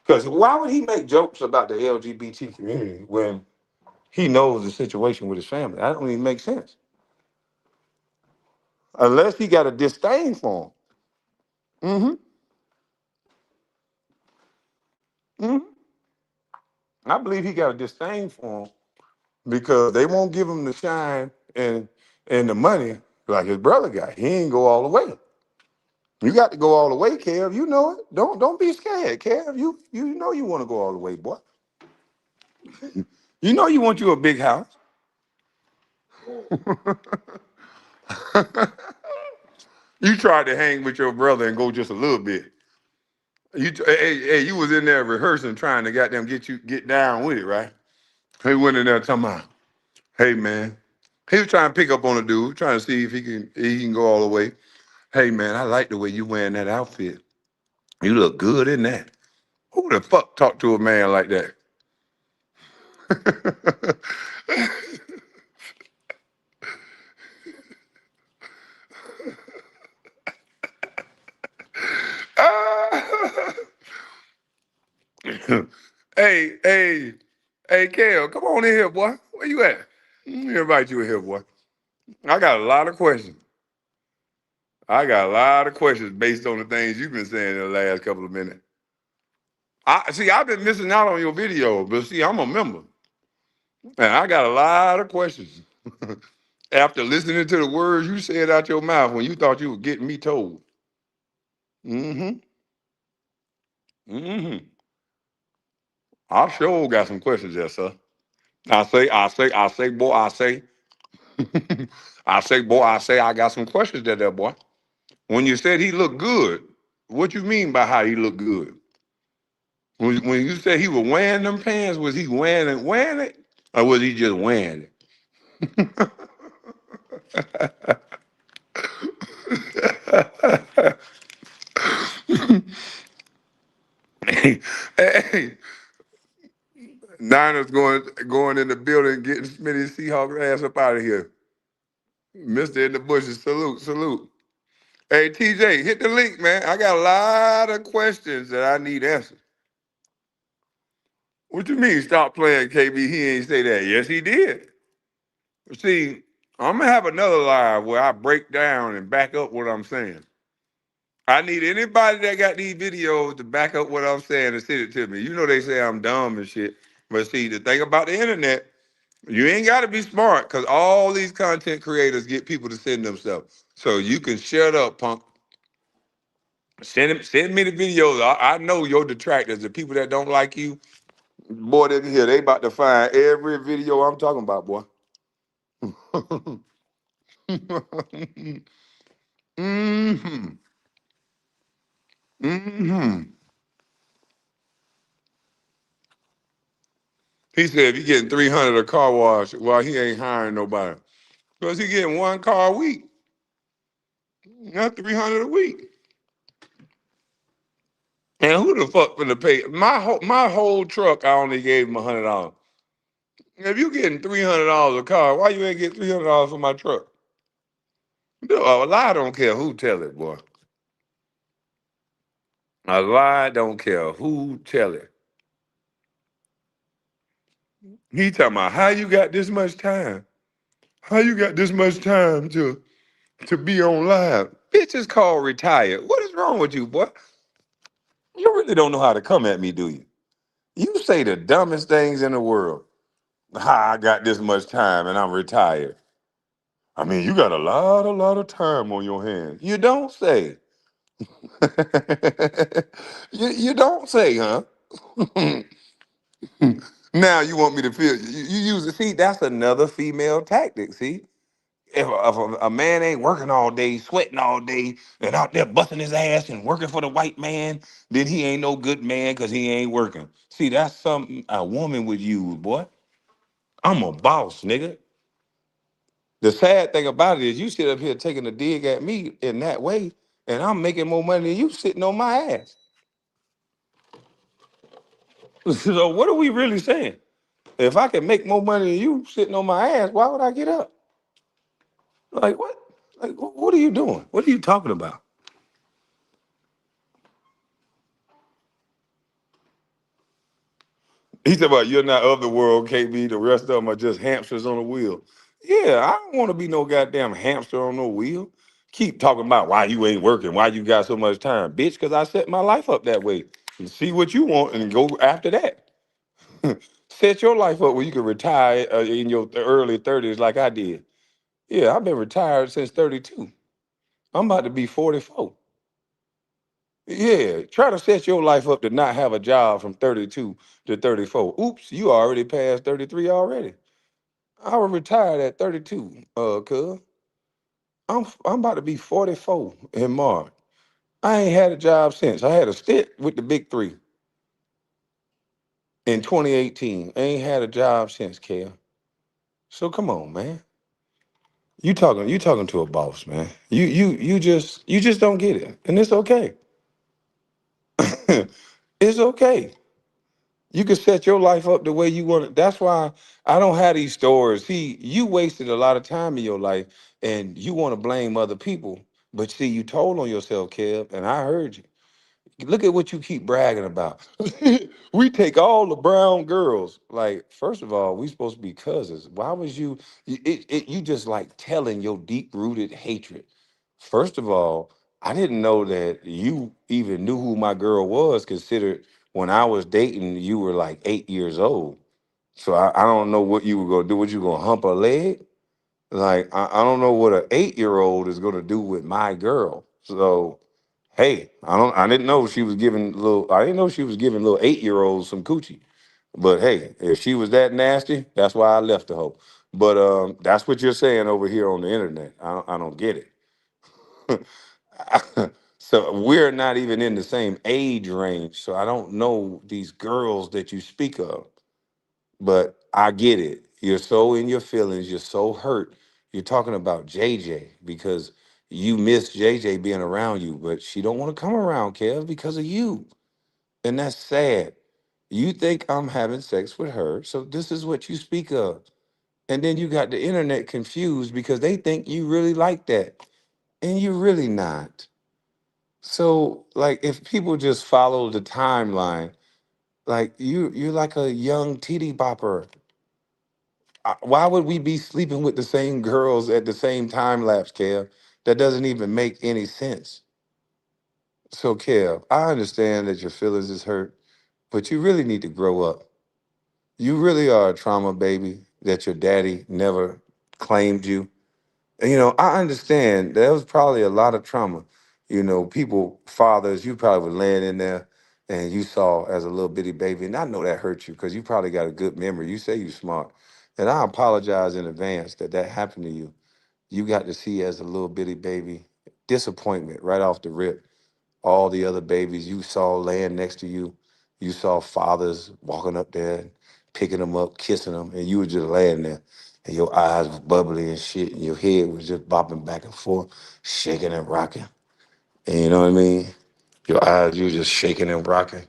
A: Because why would he make jokes about the LGBT community when he knows the situation with his family? That don't even make sense. Unless he got a disdain for him. Mm-hmm. I believe he got a disdain for him because they won't give him the shine and the money like his brother got. He ain't go all the way. You got to go all the way, Kev. You know it. Don't be scared, Kev. You know you want to go all the way, boy. You know you want you a big house. You tried to hang with your brother and go just a little bit. Hey, you was in there rehearsing, trying to get down with it, right? He went in there talking about, hey man. He was trying to pick up on a dude, trying to see if he can go all the way. Hey man, I like the way you wearing that outfit. You look good in that. Who the fuck talk to a man like that? Ah. hey, hey, hey, Kale, come on in here, boy. Where you at? Let me invite you in here, boy. I got a lot of questions. I got a lot of questions based on the things you've been saying in the last couple of minutes. I've been missing out on your video, but see, I'm a member. And I got a lot of questions. After listening to the words you said out your mouth when you thought you were getting me told. Mm-hmm. Mm-hmm. I sure got some questions there, sir. Boy, I say, I got some questions there, boy. When you said he looked good, what you mean by how he looked good? When you said he was wearing them pants, was he wearing it? Or was he just wearing it? Hey, Niners going in the building, getting Smitty Seahawks ass up out of here. Mister in the bushes, salute, salute. Hey TJ, hit the link, man. I got a lot of questions that I need answered. What you mean? Stop playing, KB? He ain't say that. Yes, he did. See, I'm gonna have another live where I break down and back up what I'm saying. I need anybody that got these videos to back up what I'm saying and send it to me. You know they say I'm dumb and shit. But see, the thing about the internet, you ain't got to be smart because all these content creators get people to send themselves. So you can shut up, punk. Send me the videos. I know your detractors, the people that don't like you, boy, they here. They about to find every video I'm talking about, boy. hmm hmm He said if you getting 300 a car wash, well, he ain't hiring nobody. Because he getting one car a week, not 300 a week. And who the fuck finna pay? My whole truck, I only gave him $100. If you getting $300 a car, why you ain't get $300 for my truck? A lie don't care who tell it, boy. A lie don't care who tell it. He talking about how you got this much time? How you got this much time to be on live? Bitch is called retired. What is wrong with you, boy? You really don't know how to come at me, do you? You say the dumbest things in the world. How I got this much time and I'm retired. I mean, you got a lot of time on your hands. You don't say. you don't say, huh? Now you want me to feel you use it. See, that's another female tactic. See, if a man ain't working all day, sweating all day, and out there busting his ass and working for the white man, then he ain't no good man because he ain't working. See, that's something a woman would use, boy. I'm a boss, nigga. The sad thing about it is you sit up here taking a dig at me in that way, and I'm making more money than you sitting on my ass. So what are we really saying? If I can make more money than you sitting on my ass, why would I get up? Like what? Like what are you doing? What are you talking about? He said about you're not of the world, KB. The rest of them are just hamsters on a wheel. Yeah, I don't want to be no goddamn hamster on no wheel. Keep talking about why you ain't working, why you got so much time, bitch. Because I set my life up that way. And see what you want and go after that. Set your life up where you can retire in your early 30s like I did. Yeah, I've been retired since 32. I'm about to be 44. Yeah, try to set your life up to not have a job from 32 to 34. Oops, you already passed 33 already. I was retired at 32, cuz. I'm about to be 44 in March. I ain't had a job since. I had a stint with the big three in 2018. I ain't had a job since, Kel. So come on, man. You talking to a boss, man. You just don't get it. And it's okay. It's okay. You can set your life up the way you want it. That's why I don't have these stories. See, you wasted a lot of time in your life and you want to blame other people. But see, you told on yourself, Kev, and I heard you. Look at what you keep bragging about. We take all the brown girls. Like, first of all, we supposed to be cousins. Why was you just like telling your deep-rooted hatred? First of all, I didn't know that you even knew who my girl was, considered when I was dating, you were like 8 years old. So I don't know what you were gonna do. What you gonna hump her leg? Like I don't know what an 8 year old is gonna do with my girl. So hey, I didn't know she was giving little I didn't know she was giving little 8 year olds some coochie. But hey, if she was that nasty, that's why I left the hoe. But that's what you're saying over here on the internet. I don't get it. So we're not even in the same age range. So I don't know these girls that you speak of. But I get it. You're so in your feelings. You're so hurt. You're talking about JJ because You miss JJ being around you, but she don't want to come around, Kev, because of you. And that's sad. You think I'm having sex with her, so this is what you speak of. And then you got the internet confused because they think you really like that. And you're really not. So, like, if people just follow the timeline, like you're like a young titty bopper. Why would we be sleeping with the same girls at the same time lapse, Kev? That doesn't even make any sense. So, Kev, I understand that your feelings is hurt, but you really need to grow up. You really are a trauma baby that your daddy never claimed you. And, I understand there was probably a lot of trauma. People, fathers, you probably were laying in there and you saw as a little bitty baby. And I know that hurt you because you probably got a good memory. You say you smart. And I apologize in advance that that happened to you. You got to see as a little bitty baby disappointment right off the rip. All the other babies you saw laying next to you, you saw fathers walking up there and picking them up, kissing them, and you were just laying there. And your eyes was bubbly and shit, and your head was just bopping back and forth, shaking and rocking. And you know what I mean? Your eyes, you were just shaking and rocking.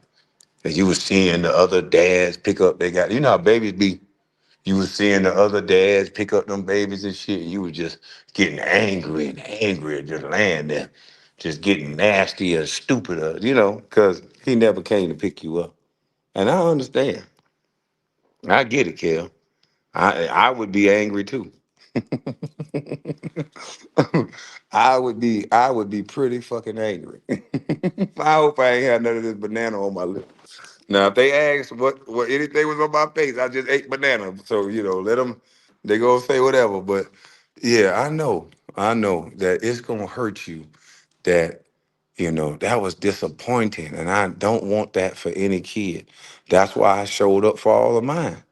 A: And you were seeing the other dads pick up they got, you know how babies be. You was seeing the other dads pick up them babies and shit. You was just getting angry and angry, just laying there, just getting nastier, stupider, because he never came to pick you up. And I understand. I get it, Kel. I would be angry too. I would be pretty fucking angry. I hope I ain't had none of this banana on my lip. Now, if they ask what anything was on my face, I just ate banana. So let them. They gonna say whatever. But yeah, I know that it's gonna hurt you. That that was disappointing, and I don't want that for any kid. That's why I showed up for all of mine.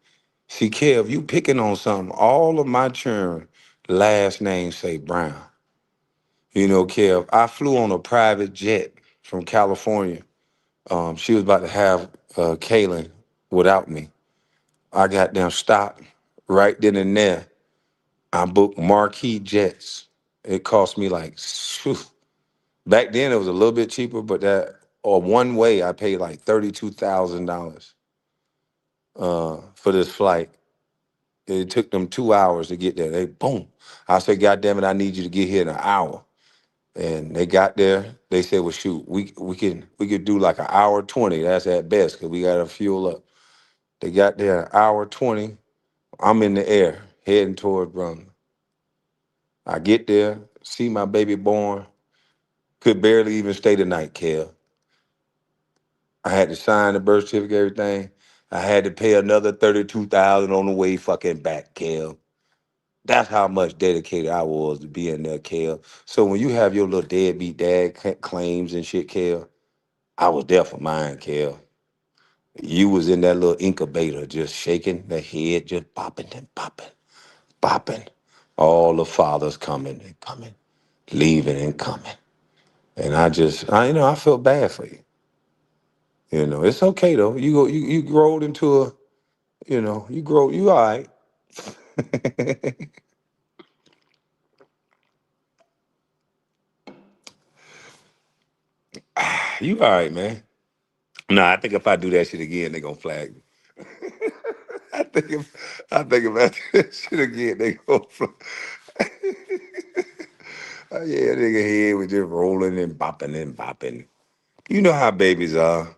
A: See, Kev, you picking on something. All of my children last names say Brown. Kev, I flew on a private jet from California. She was about to have Kaylin without me. I got them stopped right then and there. I booked marquee jets. It cost me like, phew. Back then it was a little bit cheaper, but that or one way I paid like $32,000 for this flight. It took them 2 hours to get there. They boom. I said, God damn it, I need you to get here in an hour. And they got there. They said, well, shoot, we could do like an hour 20. That's at best because we got to fuel up. They got there an hour 20. I'm in the air heading towards Brumman. I get there, see my baby born, could barely even stay the night, Kel. I had to sign the birth certificate, everything. I had to pay another 32,000 on the way fucking back, Kel. That's how much dedicated I was to being there, Kel. So when you have your little deadbeat dad claims and shit, Kel, I was there for mine, Kel. You was in that little incubator just shaking the head, just bopping and popping, bopping. All the fathers coming and coming, leaving and coming. And I felt bad for you. It's okay though. You growed into you all right. You all right, man. No, I think if I do that shit again, they gonna flag me. I think if I do that shit again, they gonna flag. Yeah, nigga head was just rolling and bopping and bopping. You know how babies are.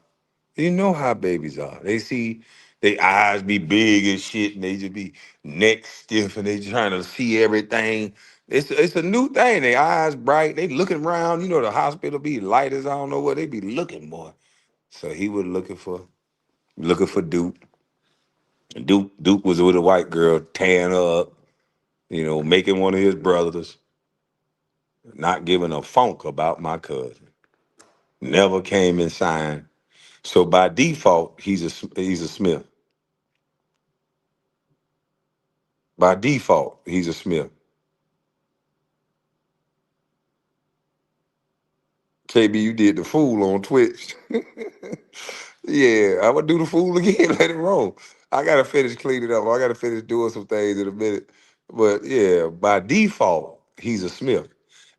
A: You know how babies are. They see their eyes be big and shit, and they just be neck stiff, and they trying to see everything. It's a new thing. Their eyes bright. They looking around. The hospital be light as I don't know what they be looking, boy. So he was looking for Duke. Duke was with a white girl, tearing her up. Making one of his brothers, not giving a funk about my cousin. Never came and signed. So by default, he's a Smith. By default, he's a Smith. KB, you did the fool on Twitch. Yeah, I'm gonna do the fool again. Let it roll. I gotta finish cleaning up. I gotta finish doing some things in a minute. But yeah, by default, he's a Smith.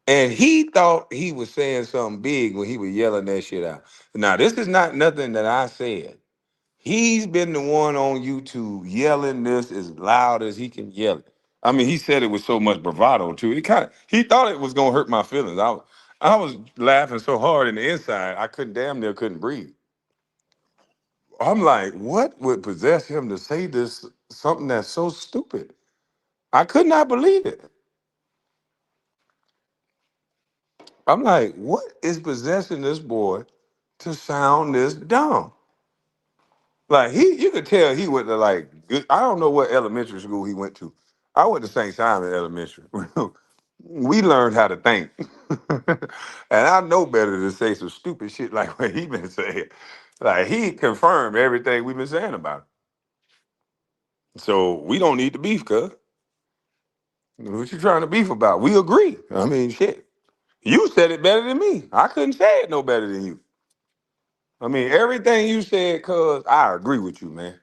A: And he thought he was saying something big when he was yelling that shit out. Now, this is not nothing that I said. He's been the one on YouTube yelling this as loud as he can yell it. I mean, he said it with so much bravado too. He thought it was gonna hurt my feelings. I was laughing so hard in the inside, I couldn't damn near couldn't breathe. I'm like, what would possess him to say this something that's so stupid? I could not believe it. I'm like, what is possessing this boy to sound this dumb? Like you could tell he went to like good. I don't know what elementary school he went to. I went to St. Simon Elementary. We learned how to think, and I know better to say some stupid shit like what he been saying. Like he confirmed everything we've been saying about him. So we don't need to beef, cuz. What you trying to beef about? We agree. I mean, shit. You said it better than me. I couldn't say it no better than you. I mean, everything you said, cuz I agree with you, man.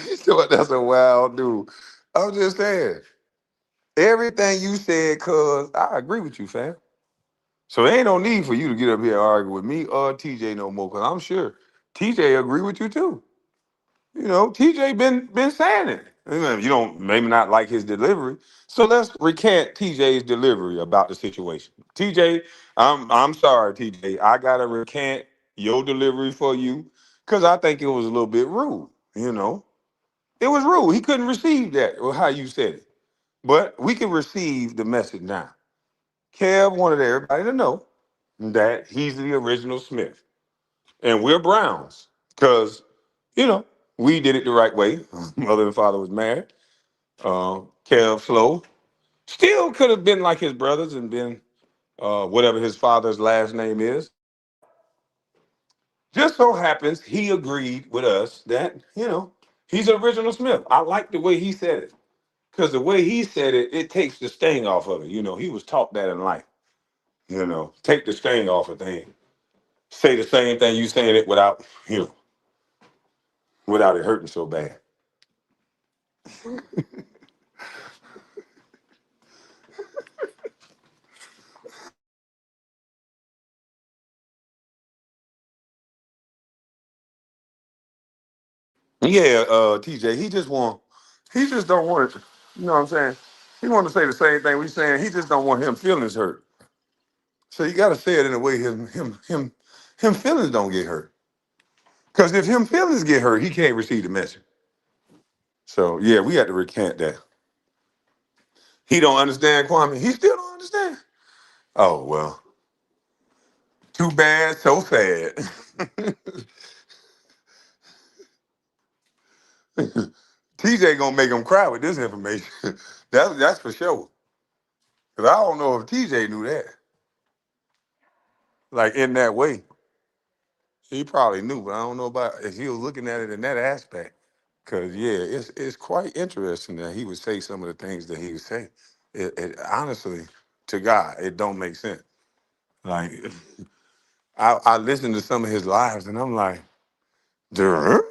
A: He said, that's a wild dude. I'm just saying, everything you said, cuz I agree with you, fam. So there ain't no need for you to get up here and argue with me or TJ no more, cuz I'm sure TJ agree with you too. You know, TJ been saying it. You don't maybe not like his delivery. So let's recant TJ's delivery about the situation. TJ, I'm sorry, TJ. I gotta recant your delivery for you because I think it was a little bit rude, you know. It was rude. He couldn't receive that or how you said it. But we can receive the message now. Kev wanted everybody to know that he's the original Smith. And we're Browns. Because, you know, we did it the right way. Mother and father was married. Kev Slow still could have been like his brothers and been whatever his father's last name is. But just so happens he agreed with us that, you know, he's an original Smith. I like the way he said it. Because the way he said it, it takes the sting off of it. You know, he was taught that in life. You know, take the sting off of things. Say the same thing you saying it without, you know, without it hurting so bad. Yeah, TJ, he just don't want it. You know what I'm saying? He want to say the same thing we saying. He just don't want him feelings hurt. So you got to say it in a way him feelings don't get hurt. Because if him feelings get hurt, he can't receive the message. So yeah, we had to recant that. He don't understand Kwame. He still don't understand. Oh well, too bad, so sad. TJ gonna make him cry with this information. That's for sure. Cause I don't know if TJ knew that. Like in that way. He probably knew, but I don't know about if he was looking at it in that aspect. Cause yeah, it's quite interesting that he would say some of the things that he would say. It honestly, to God, it don't make sense. Like I listened to some of his lives and I'm like, Durr,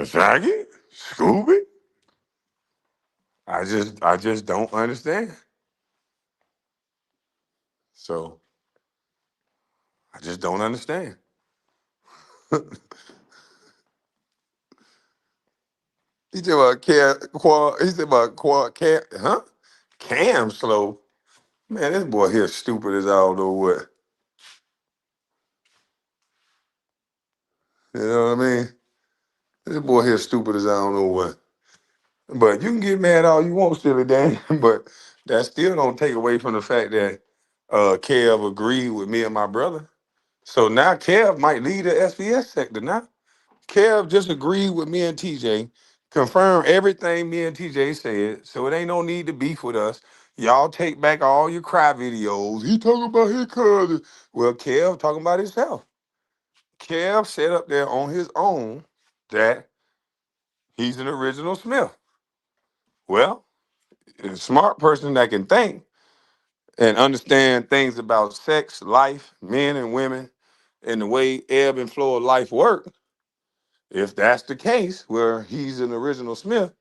A: Shaggy, Scooby. I just don't understand. So I just don't understand. He said about he said about Cam, huh? Cam slow. Man, this boy here stupid as I don't know what. You know what I mean? This boy here stupid as I don't know what. But you can get mad all you want, silly Dan. But that still don't take away from the fact that Kev agreed with me and my brother. So now Kev might lead the SBS sector now. Kev just agreed with me and TJ, confirmed everything me and TJ said. So it ain't no need to beef with us. Y'all take back all your cry videos. He talking about his cousin. Well, Kev talking about himself. Kev said up there on his own that he's an original Smith. Well, a smart person that can think and understand things about sex, life, men and women, and the way ebb and flow of life work, if that's the case, where he's an original Smith,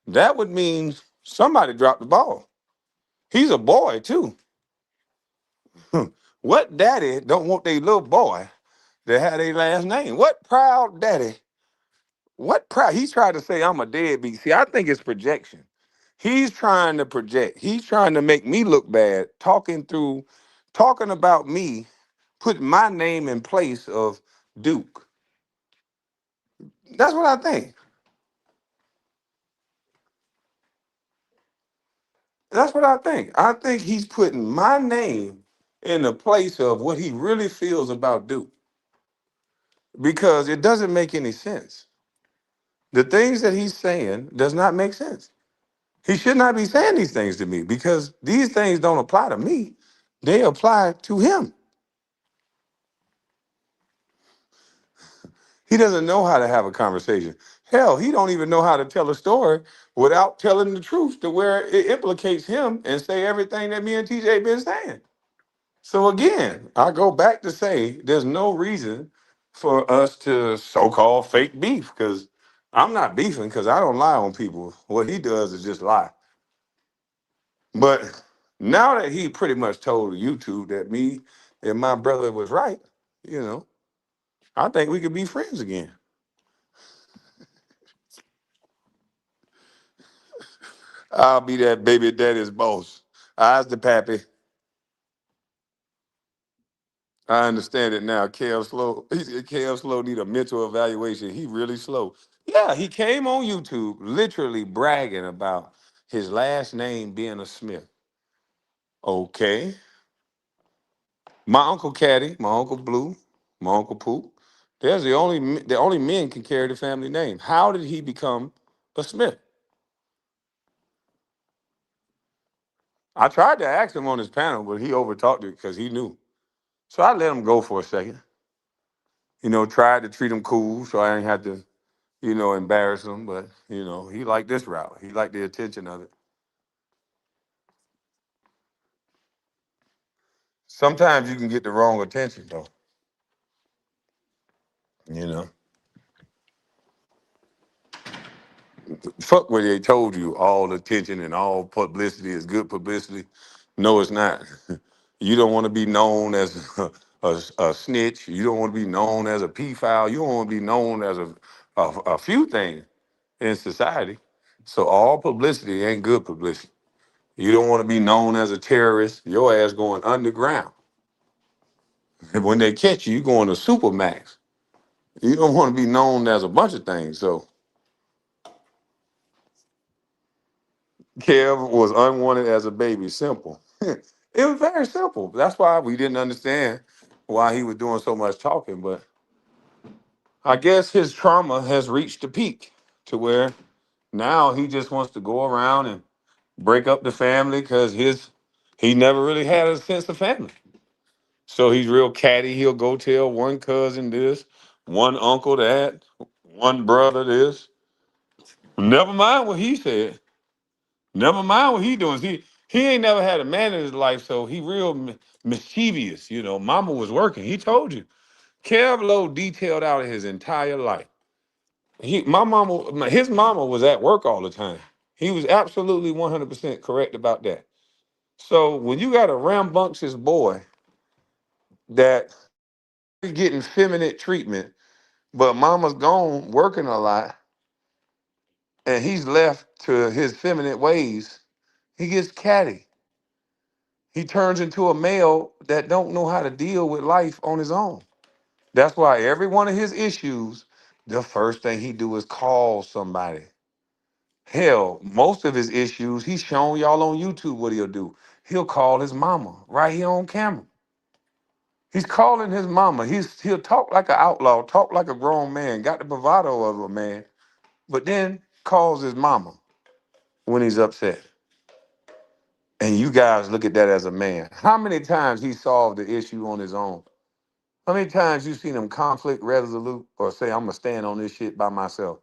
A: that would mean somebody dropped the ball. He's a boy too. What daddy don't want their little boy to have their last name? What proud daddy? What proud? He's trying to say I'm a deadbeat. See, I think it's projection. He's trying to project. He's trying to make me look bad, talking about me, putting my name in place of Duke. That's what I think. That's what I think. I think he's putting my name in the place of what he really feels about Duke because it doesn't make any sense. The things that he's saying does not make sense. He should not be saying these things to me because these things don't apply to me. They apply to him. He doesn't know how to have a conversation. Hell, he don't even know how to tell a story without telling the truth to where it implicates him and say everything that me and TJ been saying. So again, I go back to say there's no reason for us to so-called fake beef because I'm not beefing because I don't lie on people. What he does is just lie. But now that he pretty much told YouTube that me and my brother was right, you know, I think we could be friends again. I'll be that baby daddy's boss. I's the pappy. I understand it now. Kev Slow, Kev Slow need a mental evaluation. He really slow. Yeah, he came on YouTube literally bragging about his last name being a Smith. Okay. My Uncle Caddy, my Uncle Blue, my Uncle Poop. There's the only men can carry the family name. How did he become a Smith? I tried to ask him on his panel, but he overtalked it because he knew. So I let him go for a second. Tried to treat him cool so I didn't have to, embarrass him. But, he liked this route. He liked the attention of it. Sometimes you can get the wrong attention, though. You know, fuck what they told you. All attention and all publicity is good publicity. No, it's not. You don't want to be known as a snitch. You don't want to be known as a pedophile. You don't want to be known as a few things in society. So all publicity ain't good publicity. You don't want to be known as a terrorist. Your ass going underground. And when they catch you, you going to supermax. You don't want to be known as a bunch of things. So Kev was unwanted as a baby. Simple. It was very simple. That's why we didn't understand why he was doing so much talking. But I guess his trauma has reached a peak to where now he just wants to go around and break up the family because he never really had a sense of family. So he's real catty. He'll go tell one cousin this, one uncle that, one brother this. Never mind what he said. Never mind what he doing. He ain't never had a man in his life, so he real mischievous. Mama was working. He told you. Kev Lowe detailed out his entire life. His mama was at work all the time. He was absolutely 100% correct about that. So when you got a rambunctious boy that is getting feminine treatment, but mama's gone working a lot, and he's left to his feminine ways, he gets catty. He turns into a male that don't know how to deal with life on his own. That's why every one of his issues, the first thing he do is call somebody. Hell, most of his issues, he's shown y'all on YouTube what he'll do. He'll call his mama right here on camera. He's calling his mama. He'll talk like an outlaw, talk like a grown man, got the bravado of a man, but then calls his mama when he's upset. And you guys look at that as a man. How many times he solved the issue on his own? How many times you seen him conflict resolute or say, I'm gonna stand on this shit by myself?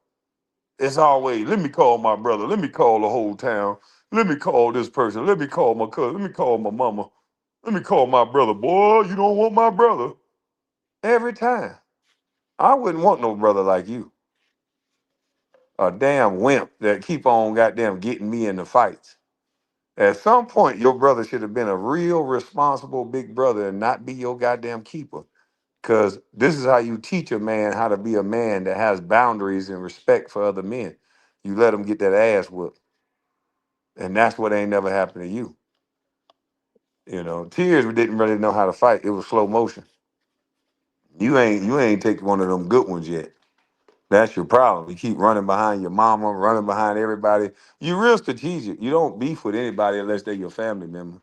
A: It's always, let me call my brother, let me call the whole town, let me call this person, let me call my cousin, let me call my mama, let me call my brother. Boy, you don't want my brother. Every time. I wouldn't want no brother like you. a damn wimp that keep on goddamn getting me into fights. At some point, your brother should have been a real responsible big brother and not be your goddamn keeper. Because this is how you teach a man how to be a man that has boundaries and respect for other men. You let him get that ass whooped. And that's what ain't never happened to you. Tears didn't really know how to fight. It was slow motion. You ain't take one of them good ones yet. That's your problem. You keep running behind your mama, running behind everybody. You're real strategic. You don't beef with anybody unless they're your family member.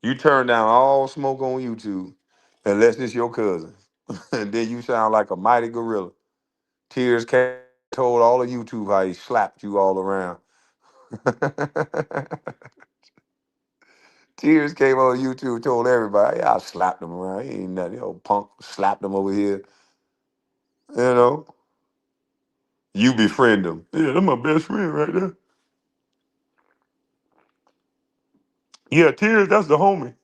A: You turn down all smoke on YouTube unless it's your cousin. And then you sound like a mighty gorilla. Tears came, told all of YouTube how he slapped you all around. Tears came on YouTube, told everybody, yeah, I slapped him around. He ain't nothing. Old punk slapped him over here. You know, you befriend him. Yeah, that's my best friend right there. Yeah, Tears, that's the homie.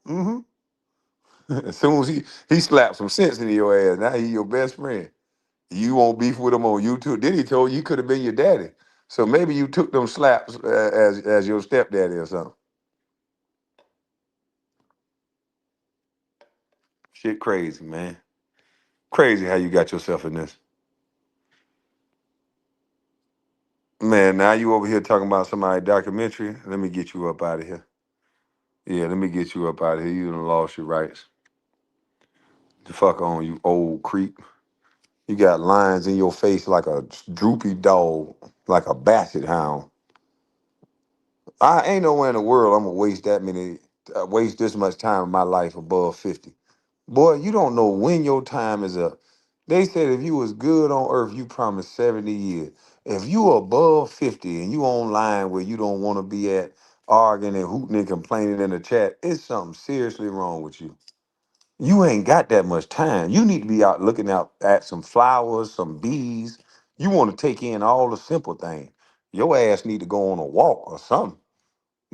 A: As soon as he slapped some sense into your ass, now he your best friend. You won't beef with him on YouTube. Then he told you could have been your daddy. So maybe you took them slaps as your stepdaddy or something. Shit crazy, man. Crazy how you got yourself in this. Man, now you over here talking about somebody documentary. Let me get you up out of here. Yeah, let me get you up out of here. You done lost your rights. The fuck on, you old creep. You got lines in your face like a droopy dog, like a basset hound. I ain't nowhere in the world I'm gonna waste this much time in my life above 50. Boy, you don't know when your time is up. They said if you was good on earth, you promised 70 years. If you above 50 and you online where you don't want to be at, arguing and hooting and complaining in the chat, it's something seriously wrong with you. You ain't got that much time. You need to be out looking out at some flowers, some bees. You want to take in all the simple things. Your ass need to go on a walk or something.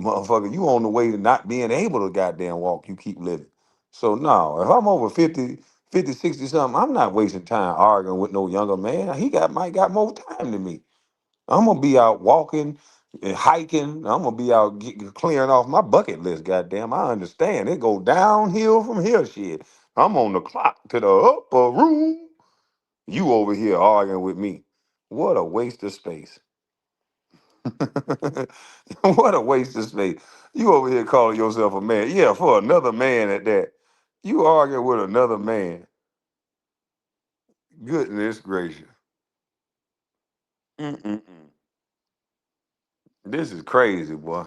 A: Motherfucker, you on the way to not being able to goddamn walk, you keep living. So no, if I'm over 50, 60 something, I'm not wasting time arguing with no younger man. Might got more time than me. I'm gonna be out walking and hiking. I'm gonna be out clearing off my bucket list, goddamn. I understand. It go downhill from here, shit. I'm on the clock to the upper room. You over here arguing with me. What a waste of space. What a waste of space. You over here calling yourself a man. Yeah, for another man at that. You arguing with another man. Goodness gracious. Mm-mm-mm. This is crazy, boy.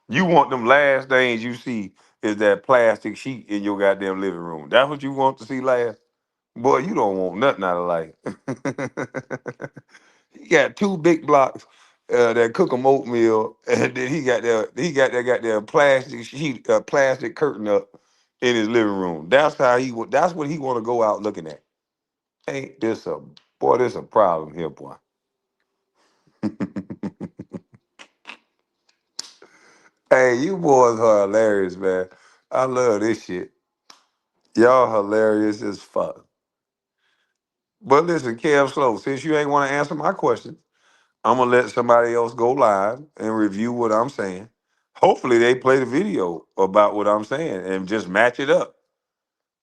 A: You want them last things you see is that plastic sheet in your goddamn living room. That's what you want to see last? Boy, you don't want nothing out of life. He got two big blocks that cook him oatmeal, and then he got that goddamn plastic sheet, plastic curtain up in his living room. That's what he want to go out looking at. Ain't this a boy? This a problem here, boy. Hey, you boys are hilarious, man. I love this shit. Y'all hilarious as fuck. But listen, Kev Slow, since you ain't want to answer my question, I'm gonna let somebody else go live and review what I'm saying. Hopefully they play the video about what I'm saying and just match it up.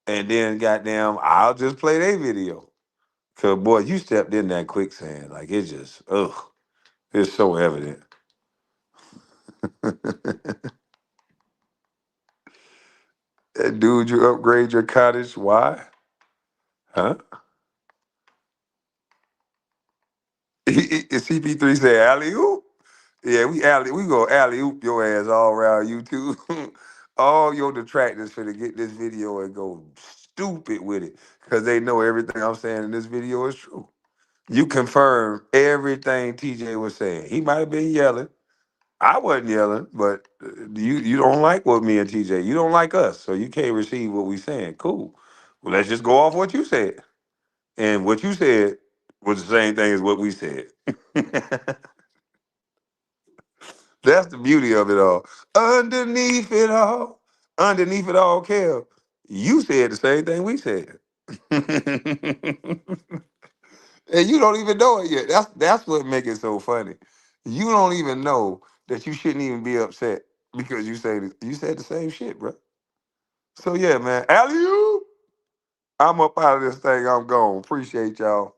A: And then goddamn, I'll just play their video. Cause boy, you stepped in that quicksand. Like it's just, ugh, it's so evident. Dude, you upgrade your cottage. Why? Huh? CP3 said alley oop. Yeah, we go alley oop your ass all around YouTube. All your detractors finna get this video and go stupid with it. Cause they know everything I'm saying in this video is true. You confirm everything TJ was saying. He might have been yelling. I wasn't yelling, but you don't like what me and TJ. You don't like us, so you can't receive what we saying. Cool. Well, let's just go off what you said. And what you said was the same thing as what we said. That's the beauty of it all. Underneath it all, Kev, you said the same thing we said. And you don't even know it yet. That's what makes it so funny. You don't even know that you shouldn't even be upset because you said the same shit, bro. So yeah, man. Alley, I'm up out of this thing. I'm gone. Appreciate y'all.